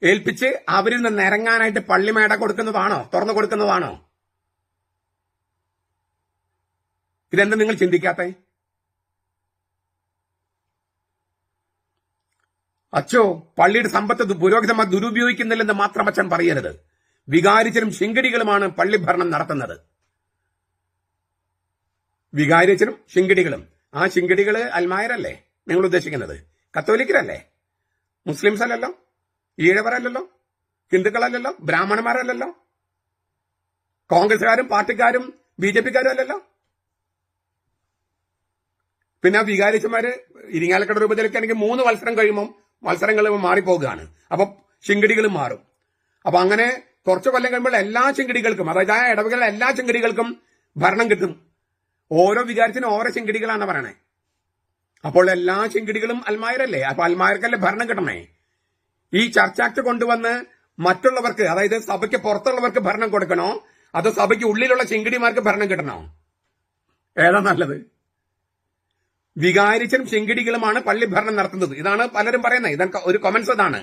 ഏൽപ്പിച്ച് അവരിൽ നിന്ന് ഇറങ്ങാനായിട്ട് പള്ളിമേട കൊടുക്കുന്നതാണോ, തുറന്നു കൊടുക്കുന്നതാണോ? ഇതെന്താ നിങ്ങൾ ചിന്തിക്കാത്തേ? അച്ചോ, പള്ളിയുടെ സമ്പത്ത് പുരോഹിതന്മാർ ദുരുപയോഗിക്കുന്നില്ലെന്ന് മാത്രം അച്ഛൻ പറയരുത്. വികാരിച്ചനും ശിങ്കടികളുമാണ് പള്ളി ഭരണം നടത്തുന്നത്. വികാരിച്ചനും ശിങ്കടികളും. ആ ശിങ്കടികള് അൽമായരല്ലേ നിങ്ങൾ ഉദ്ദേശിക്കുന്നത്? കത്തോലിക്കരല്ലേ? മുസ്ലിംസ് അല്ലല്ലോ, ഈഴവരല്ലല്ലോ, ഹിന്ദുക്കളല്ലല്ലോ, ബ്രാഹ്മണന്മാരല്ലല്ലോ, കോൺഗ്രസുകാരും പാർട്ടിക്കാരും BJP-ക്കാരും അല്ലല്ലോ. പിന്നെ വികാരിച്ചമാര് ഇരിങ്ങാലക്കുട രൂപത്തിലേക്കാണെങ്കിൽ 3 വത്സരം കഴിയുമ്പോൾ മത്സരങ്ങൾ മാറിപ്പോകുകയാണ്. അപ്പൊ ശിങ്കടികളും മാറും. അപ്പൊ അങ്ങനെ കുറച്ചു കൊല്ലം കഴിയുമ്പോൾ എല്ലാ ശിങ്കടികൾക്കും, അതായത് ആ ഇടവകളിലെ എല്ലാ ശിങ്കടികൾക്കും ഭരണം കിട്ടും. ഓരോ വികാരിച്ചിനും ഓരോ ശിങ്കടികളാണ് പറയണേ. അപ്പോൾ എല്ലാ ശിങ്കടികളും അൽമായരല്ലേ? അപ്പൊ അൽമായർക്കല്ലേ ഭരണം കിട്ടണേ? ഈ ചർച്ച് ആക്ട് കൊണ്ടുവന്ന് മറ്റുള്ളവർക്ക്, അതായത് സഭയ്ക്ക് പുറത്തുള്ളവർക്ക് ഭരണം കൊടുക്കണോ, അതോ സഭയ്ക്ക് ഉള്ളിലുള്ള ശിങ്കടിമാർക്ക് ഭരണം കിട്ടണോ? ഏതാ നല്ലത്? വികാരിച്ചനും ശിങ്കടികളുമാണ് പള്ളി ഭരണം നടത്തുന്നത്. ഇതാണ് പലരും പറയുന്നത്. ഇതൊക്കെ ഒരു കമന്റ്സ് അതാണ്.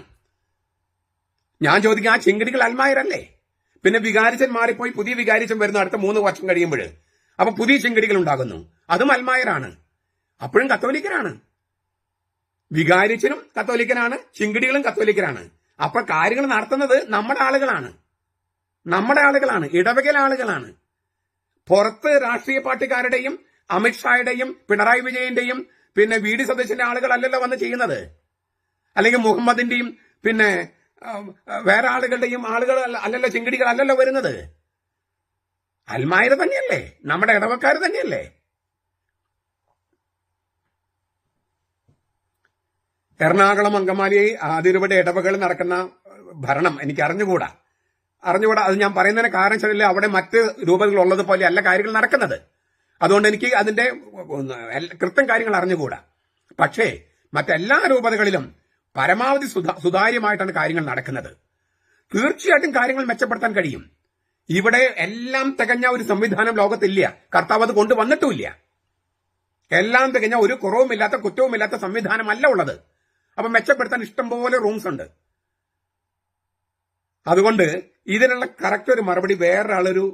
ഞാൻ ചോദിക്കുക, ആ ശിങ്കടികൾ അൽമായരല്ലേ? പിന്നെ വികാരിച്ചൻ മാറിപ്പോയി പുതിയ വികാരിച്ചൻ വരുന്ന അടുത്ത 3 വർഷം കഴിയുമ്പോൾ അപ്പൊ പുതിയ ശിങ്കടികൾ ഉണ്ടാകുന്നു, അതും അൽമായരാണ്, അപ്പോഴും കത്തോലിക്കരാണ്. വികാരിച്ചനും കത്തോലിക്കനാണ്, ശിങ്കടികളും കത്തോലിക്കരാണ്. അപ്പൊ കാര്യങ്ങൾ നടത്തുന്നത് നമ്മുടെ ആളുകളാണ്, ഇടവകയിലെ ആളുകളാണ്. പുറത്ത് രാഷ്ട്രീയ പാർട്ടിക്കാരുടെയും അമിത്ഷായുടെയും പിണറായി വിജയന്റെയും പിന്നെ VD സതീശന്റെ ആളുകളല്ലല്ലോ വന്ന് ചെയ്യുന്നത്. അല്ലെങ്കിൽ മുഹമ്മദിന്റെയും പിന്നെ വേറെ ആളുകളുടെയും ആളുകൾ അല്ലല്ലോ, ശിങ്കടികൾ അല്ലല്ലോ വരുന്നത്. അൽമായർ തന്നെയല്ലേ, നമ്മുടെ ഇടവക്കാർ തന്നെയല്ലേ. എറണാകുളം അങ്കമാലി അതിരൂപയുടെ ഇടവകളിൽ നടക്കുന്ന ഭരണം എനിക്ക് അറിഞ്ഞുകൂടാ. അത് ഞാൻ പറയുന്നതിന് കാരണം വെച്ചാൽ അവിടെ മറ്റ് രൂപകൾ ഉള്ളതുപോലെ അല്ല കാര്യങ്ങൾ നടക്കുന്നത്. അതുകൊണ്ട് എനിക്ക് അതിന്റെ കൃത്യം കാര്യങ്ങൾ അറിഞ്ഞുകൂടാ. പക്ഷേ മറ്റെല്ലാ രൂപതകളിലും പരമാവധി സുതാര്യമായിട്ടാണ് കാര്യങ്ങൾ നടക്കുന്നത്. തീർച്ചയായിട്ടും കാര്യങ്ങൾ മെച്ചപ്പെടുത്താൻ കഴിയും. ഇവിടെ എല്ലാം തികഞ്ഞ ഒരു സംവിധാനം ലോകത്തില്ല. കർത്താവ് അത് കൊണ്ടുവന്നിട്ടുമില്ല. എല്ലാം തികഞ്ഞ, ഒരു കുറവുമില്ലാത്ത കുറ്റവുമില്ലാത്ത സംവിധാനമല്ല ഉള്ളത്. അപ്പൊ മെച്ചപ്പെടുത്താൻ ഇഷ്ടംപോലെ റൂംസ് ഉണ്ട്. അതുകൊണ്ട് ഇതിനുള്ള കറക്റ്റ് ഒരു മറുപടി വേറൊരാളൊരു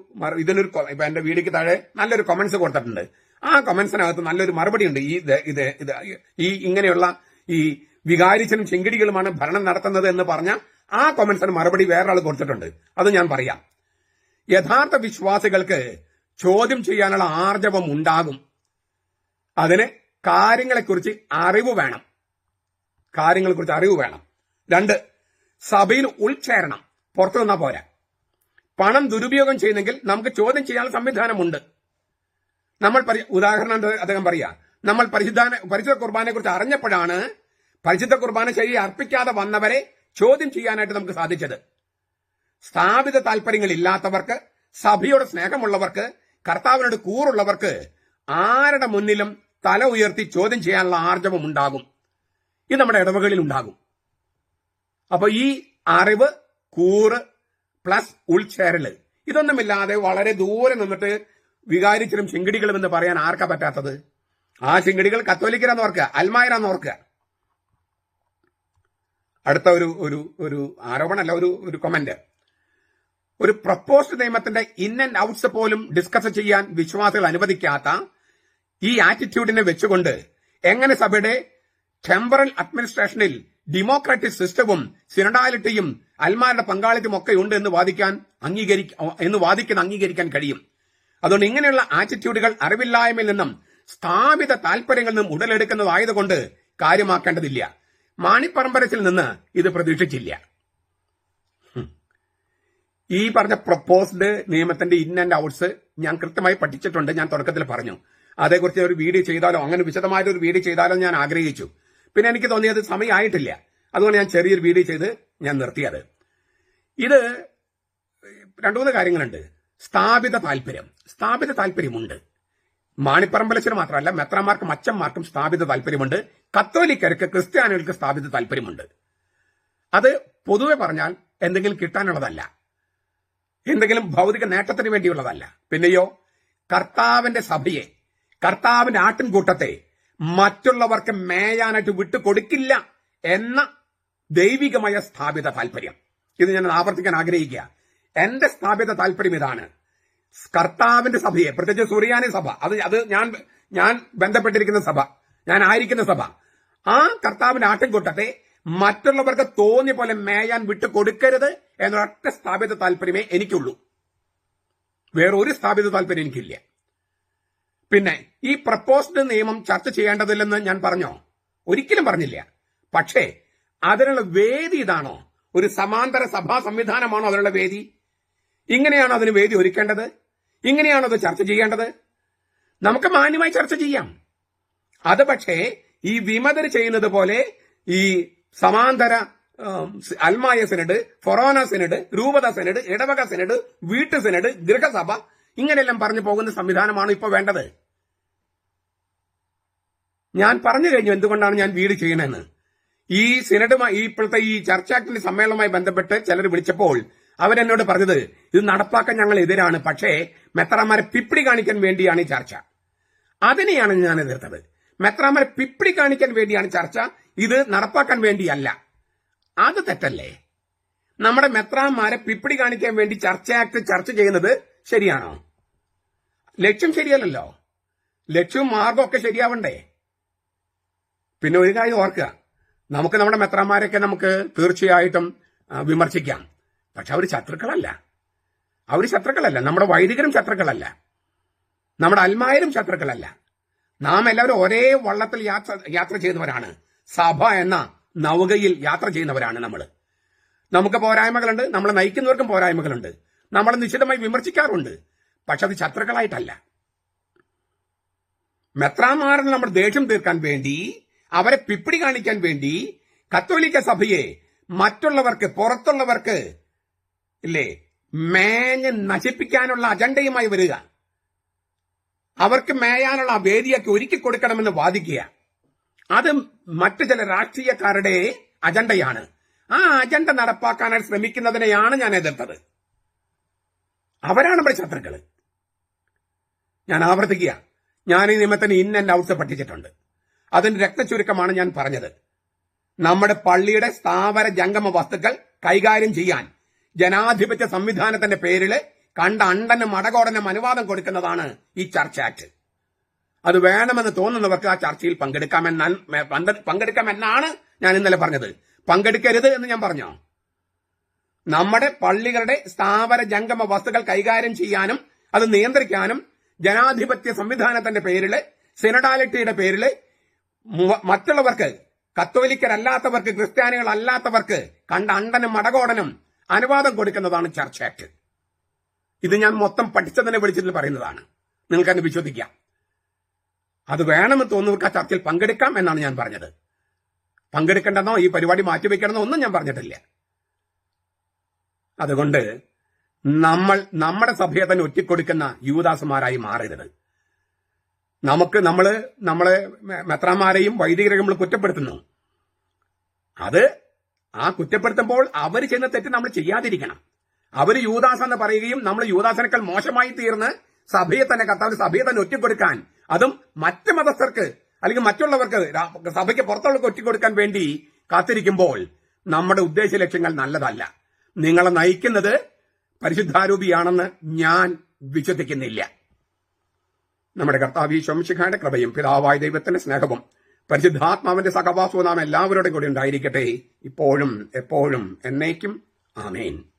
ഇപ്പൊ എന്റെ വീഡിയോക്ക് താഴെ നല്ലൊരു കമന്റ്സ് കൊടുത്തിട്ടുണ്ട്. ആ കമന്റ്സിനകത്ത് നല്ലൊരു മറുപടി ഉണ്ട്. ഈ ഇങ്ങനെയുള്ള ഈ വികാരിച്ചനും ശിങ്കടികളുമാണ് ഭരണം നടത്തുന്നത് എന്ന് പറഞ്ഞ ആ കമന്റ്സിന് മറുപടി വേറൊരാൾ കൊടുത്തിട്ടുണ്ട്. അത് ഞാൻ പറയാം. യഥാർത്ഥ വിശ്വാസികൾക്ക് ചോദ്യം ചെയ്യാനുള്ള ആർജവം ഉണ്ടാകും. അതിന് കാര്യങ്ങളെക്കുറിച്ച് അറിവ് വേണം. 2, സഭയിൽ ഉൾച്ചേരണം. പുറത്തു നിന്നാ പോരാ. പണം ദുരുപയോഗം ചെയ്യുന്നെങ്കിൽ നമുക്ക് ചോദ്യം ചെയ്യാനുള്ള സംവിധാനമുണ്ട്. ഉദാഹരണം അദ്ദേഹം പറയാ, നമ്മൾ പരിശുദ്ധ കുർബാനയെ കുറിച്ച് അറിഞ്ഞപ്പോഴാണ് പരിശുദ്ധ കുർബാന ശരി അർപ്പിക്കാതെ വന്നവരെ ചോദ്യം ചെയ്യാനായിട്ട് നമുക്ക് സാധിച്ചത്. സ്ഥാപിത താല്പര്യങ്ങളില്ലാത്തവർക്ക്, സഭയോട് സ്നേഹമുള്ളവർക്ക്, കർത്താവിനോട് കൂറുള്ളവർക്ക് ആരുടെ മുന്നിലും തല ഉയർത്തി ചോദ്യം ചെയ്യാനുള്ള ആർജവം ഉണ്ടാകും. ഇത് നമ്മുടെ ഇടവകളിൽ ഉണ്ടാകും. അപ്പൊ ഈ അറിവ്, കൂറ് പ്ലസ് ഉൾച്ചേരല്, ഇതൊന്നുമില്ലാതെ വളരെ ദൂരെ നിന്നിട്ട് വികാരിച്ചനും ശിങ്കടികളും എന്ന് പറയാൻ ആർക്കാ പറ്റാത്തത്? ആ ശിങ്കടികൾ കത്തോലിക്കരാന്ന് ഓർക്കുക, അൽമായരാന്ന് ഓർക്കുക. അടുത്ത ഒരു ആരോപണമല്ല, ഒരു കമന്റ്. ഒരു പ്രപ്പോസ്ഡ് നിയമത്തിന്റെ ഇൻ ആൻഡ് ഔട്ട്സ് പോലും ഡിസ്കസ് ചെയ്യാൻ വിശ്വാസികൾ അനുവദിക്കാത്ത ഈ ആറ്റിറ്റ്യൂഡിനെ വെച്ചുകൊണ്ട് എങ്ങനെ സഭയുടെ ടെമ്പറൽ അഡ്മിനിസ്ട്രേഷനിൽ ഡെമോക്രാറ്റിക് സിസ്റ്റവും സിനഡാലിറ്റിയും അൽമാരുടെ പങ്കാളിത്തം ഒക്കെ ഉണ്ട് എന്ന് അംഗീകരിക്കാൻ കഴിയും. അതുകൊണ്ട് ഇങ്ങനെയുള്ള ആറ്റിറ്റ്യൂഡുകൾ അറിവില്ലായ്മയിൽ നിന്നും സ്ഥാപിത താൽപര്യങ്ങളിൽ നിന്നും ഉടലെടുക്കുന്നതായതുകൊണ്ട് കാര്യമാക്കേണ്ടതില്ല. മാണിപ്പറമ്പരത്തിൽ നിന്ന് ഇത് പ്രതീക്ഷിച്ചില്ല. ഈ പറഞ്ഞ പ്രപ്പോസ്ഡ് നിയമത്തിന്റെ ഇൻ ആൻഡ് ഔട്ട്സ് ഞാൻ കൃത്യമായി പഠിച്ചിട്ടുണ്ട്. ഞാൻ തുടക്കത്തിൽ പറഞ്ഞു അതേക്കുറിച്ച് ഒരു വീഡിയോ ചെയ്താലോ, അങ്ങനെ വിശദമായിട്ട് ഒരു വീഡിയോ ചെയ്താലോ ഞാൻ ആഗ്രഹിച്ചു. പിന്നെ എനിക്ക് തോന്നിയത് സമയമായിട്ടില്ല. അതുകൊണ്ട് ഞാൻ ചെറിയൊരു വീഡിയോ ചെയ്ത് ഞാൻ നിർത്തിയത്. ഇത് 2-3 കാര്യങ്ങളുണ്ട്. സ്ഥാപിത താല്പര്യമുണ്ട്. മാണിപ്പറമ്പലച്ചന് മാത്രമല്ല, മെത്രാന്മാർക്കും അച്ചന്മാർക്കും സ്ഥാപിത താല്പര്യമുണ്ട്. കത്തോലിക്കർക്ക്, ക്രിസ്ത്യാനികൾക്ക് സ്ഥാപിത താല്പര്യമുണ്ട്. അത് പൊതുവെ പറഞ്ഞാൽ എന്തെങ്കിലും കിട്ടാനുള്ളതല്ല, എന്തെങ്കിലും ഭൗതിക നേട്ടത്തിന് വേണ്ടിയുള്ളതല്ല. പിന്നെയോ കർത്താവിന്റെ സഭയെ, കർത്താവിന്റെ ആട്ടിൻകൂട്ടത്തെ മറ്റുള്ളവർക്ക് മേയാനായിട്ട് വിട്ടുകൊടുക്കില്ല എന്ന ദൈവികമായ സ്ഥാപിത താല്പര്യം. ഇത് ഞാൻ ആവർത്തിക്കാൻ ആഗ്രഹിക്കുക. എന്റെ സ്ഥാപിത താല്പര്യം ഇതാണ്. കർത്താവിന്റെ സഭയെ, പ്രത്യേകിച്ച് സുറിയാനി സഭ, അത് ഞാൻ ബന്ധപ്പെട്ടിരിക്കുന്ന സഭ, ഞാൻ ആയിരിക്കുന്ന സഭ, ആ കർത്താവിന്റെ ആട്ടിൻകൂട്ടത്തെ മറ്റുള്ളവർക്ക് തോന്നിയ പോലെ മേയാൻ വിട്ടുകൊടുക്കരുത് എന്നൊരൊറ്റ സ്ഥാപിത താല്പര്യമേ എനിക്കുള്ളൂ. വേറൊരു സ്ഥാപിത താല്പര്യം എനിക്കില്ല. പിന്നെ ഈ പ്രപ്പോസ്ഡ് നിയമം ചർച്ച ചെയ്യേണ്ടതില്ലെന്ന് ഞാൻ പറഞ്ഞോ? ഒരിക്കലും പറഞ്ഞില്ല. പക്ഷേ അതിനുള്ള വേദി ഇതാണോ? ഒരു സമാന്തര സഭാ സംവിധാനമാണോ അതിനുള്ള വേദി? ഇങ്ങനെയാണോ അതിന് വേദി ഒരുക്കേണ്ടത്? ഇങ്ങനെയാണോ അത് ചർച്ച ചെയ്യേണ്ടത്? നമുക്ക് മാന്യമായി ചർച്ച ചെയ്യാം. അത് പക്ഷേ ഈ വിമതർ ചെയ്യുന്നത് പോലെ ഈ സമാന്തര അൽമായ സിനഡ്, ഫൊറോന സിനഡ്, രൂപത സിനഡ്, ഇടവക സിനഡ്, വീട്ടു സിനഡ്, ഗൃഹസഭ, ഇങ്ങനെയെല്ലാം പറഞ്ഞു പോകുന്ന സംവിധാനമാണ് ഇപ്പോൾ വേണ്ടത്. ഞാൻ പറഞ്ഞു കഴിഞ്ഞു എന്തുകൊണ്ടാണ് ഞാൻ വീട് ചെയ്യണമെന്ന്. ഈ സിനഡുമായി, ഇപ്പോഴത്തെ ഈ ചർച്ച് ആക്ടിന്റെ സമ്മേളനവുമായി ബന്ധപ്പെട്ട് ചിലർ വിളിച്ചപ്പോൾ അവരെന്നോട് പറഞ്ഞത് ഇത് നടപ്പാക്കാൻ ഞങ്ങൾ എതിരാണ്, പക്ഷേ മെത്രാന്മാരെ പിപ്പിടി കാണിക്കാൻ വേണ്ടിയാണ് ഈ ചർച്ച. അതിനെയാണ് ഞാൻ എതിർത്തത്. മെത്രാന്മാരെ പിപ്പിടി കാണിക്കാൻ വേണ്ടിയാണ് ചർച്ച, ഇത് നടപ്പാക്കാൻ വേണ്ടിയല്ല. അത് തെറ്റല്ലേ? നമ്മുടെ മെത്രാന്മാരെ പിപ്പിടി കാണിക്കാൻ വേണ്ടി ചർച്ച ആക്ട് ചർച്ച ചെയ്യുന്നത് ശരിയാണോ? ലക്ഷ്യം ശരിയല്ലല്ലോ. ലക്ഷ്യവും മാർഗവും ഒക്കെ ശരിയാവണ്ടേ? പിന്നെ ഒരു കാര്യം ഓർക്കുക, നമുക്ക് നമ്മുടെ മെത്രാന്മാരെയൊക്കെ നമുക്ക് തീർച്ചയായിട്ടും വിമർശിക്കാം. പക്ഷെ അവർ ശത്രുക്കളല്ല. നമ്മുടെ വൈദികരും ശത്രുക്കളല്ല, നമ്മുടെ അൽമായരും ശത്രുക്കളല്ല. നാം എല്ലാവരും ഒരേ വള്ളത്തിൽ യാത്ര ചെയ്യുന്നവരാണ്. സഭ എന്ന നൗകയിൽ യാത്ര ചെയ്യുന്നവരാണ് നമ്മൾ. നമുക്ക് പോരായ്മകളുണ്ട്, നമ്മളെ നയിക്കുന്നവർക്കും പോരായ്മകളുണ്ട്, നമ്മളെ നിശ്ചിതമായി വിമർശിക്കാറുണ്ട്. പക്ഷെ അത് ശത്രുക്കളായിട്ടല്ല. മെത്രാന്മാരിൽ നമ്മൾ ദേഷ്യം തീർക്കാൻ വേണ്ടി, അവരെ പിപ്പിടി കാണിക്കാൻ വേണ്ടി കത്തോലിക്ക സഭയെ മറ്റുള്ളവർക്ക്, പുറത്തുള്ളവർക്ക് ഇല്ലേ മേഞ്ഞ് നശിപ്പിക്കാനുള്ള അജണ്ടയുമായി വരിക, അവർക്ക് മേയാനുള്ള വേദിയൊക്കെ ഒരുക്കി കൊടുക്കണമെന്ന് വാദിക്കുക, അത് മറ്റു ചില രാഷ്ട്രീയക്കാരുടെ അജണ്ടയാണ്. ആ അജണ്ട നടപ്പാക്കാനായി ശ്രമിക്കുന്നതിനെയാണ് ഞാൻ എതിർത്തത്. അവരാണ് നമ്മുടെ ശത്രുക്കൾ. ഞാൻ ആവർത്തിക്കുക, ഞാൻ ഈ നിയമത്തിന് ഇൻ ആൻഡ് ഔട്ട്സ് പഠിച്ചിട്ടുണ്ട്. അതിന്റെ രക്തചുരുക്കമാണ് ഞാൻ പറഞ്ഞത്. നമ്മുടെ പള്ളിയുടെ സ്ഥാവര ജംഗമ വസ്തുക്കൾ കൈകാര്യം ചെയ്യാൻ ജനാധിപത്യ സംവിധാനത്തിന്റെ പേരിൽ കണ്ട അണ്ടനും അടകോടനും അനുവാദം കൊടുക്കുന്നതാണ് ഈ ചർച്ച് ആക്ട്. അത് വേണമെന്ന് തോന്നുന്നവർക്ക് ആ ചർച്ചയിൽ പങ്കെടുക്കാമെന്നാണ് ഞാൻ ഇന്നലെ പറഞ്ഞത്. പങ്കെടുക്കരുത് എന്ന് ഞാൻ പറഞ്ഞോ? നമ്മുടെ പള്ളികളുടെ സ്ഥാവര ജംഗമ വസ്തുക്കൾ കൈകാര്യം ചെയ്യാനും അത് നിയന്ത്രിക്കാനും ജനാധിപത്യ സംവിധാനത്തിന്റെ പേരിൽ, സിനഡാലിറ്റിയുടെ പേരിൽ മറ്റുള്ളവർക്ക്, കത്തോലിക്കരല്ലാത്തവർക്ക്, ക്രിസ്ത്യാനികളല്ലാത്തവർക്ക് കണ്ട അണ്ടനും അടകോടനും അനുവാദം കൊടുക്കുന്നതാണ് ചർച്ച് ആക്ട്. ഇത് ഞാൻ മൊത്തം പഠിച്ചതിനെ വിളിച്ചിട്ട് പറയുന്നതാണ്. നിങ്ങൾക്കത് വിശ്വസിക്കാം. അത് വേണമെന്ന് തോന്നുന്നവർക്ക് ആ ചർച്ചയിൽ പങ്കെടുക്കാം എന്നാണ് ഞാൻ പറഞ്ഞത്. പങ്കെടുക്കേണ്ടെന്നോ ഈ പരിപാടി മാറ്റിവെക്കണമെന്നോ ഒന്നും ഞാൻ പറഞ്ഞിട്ടില്ല. അതുകൊണ്ട് നമ്മുടെ സഭയെ തന്നെ ഒറ്റിക്കൊടുക്കുന്ന യൂദാസുമാരായി മാറരുത്. നമ്മളെ മെത്രാന്മാരെയും വൈദികരെയും നമ്മൾ കുറ്റപ്പെടുത്തുന്നു. അത് ആ കുറ്റപ്പെടുത്തുമ്പോൾ അവർ ചെയ്യുന്ന തെറ്റ് നമ്മൾ ചെയ്യാതിരിക്കണം. അവർ യൂദാസ് എന്ന് പറയുകയും നമ്മൾ യൂദാസിനേക്കാൾ മോശമായി തീർന്ന് സഭയെ തന്നെ, കർത്താവിന്റെ സഭയെ തന്നെ ഒറ്റിക്കൊടുക്കാൻ, അതും മറ്റ് മതസ്ഥർക്ക് അല്ലെങ്കിൽ മറ്റുള്ളവർക്ക്, സഭയ്ക്ക് പുറത്തുള്ളവർക്ക് ഒറ്റിക്കൊടുക്കാൻ വേണ്ടി കാത്തിരിക്കുമ്പോൾ നമ്മുടെ ഉദ്ദേശ ലക്ഷ്യങ്ങൾ നല്ലതല്ല. നിങ്ങളെ നയിക്കുന്നത് പരിശുദ്ധാരൂപിയാണെന്ന് ഞാൻ വിശ്വസിക്കുന്നില്ല. നമ്മുടെ കർത്താവ് ശംശിഖായുടെ കൃപയും പിതാവായ ദൈവത്തിന്റെ സ്നേഹവും പരിശുദ്ധാത്മാവിന്റെ സഹവാസവും നാം എല്ലാവരോടും കൂടി ഉണ്ടായിരിക്കട്ടെ, ഇപ്പോഴും എപ്പോഴും എന്നേക്കും. ആമേൻ.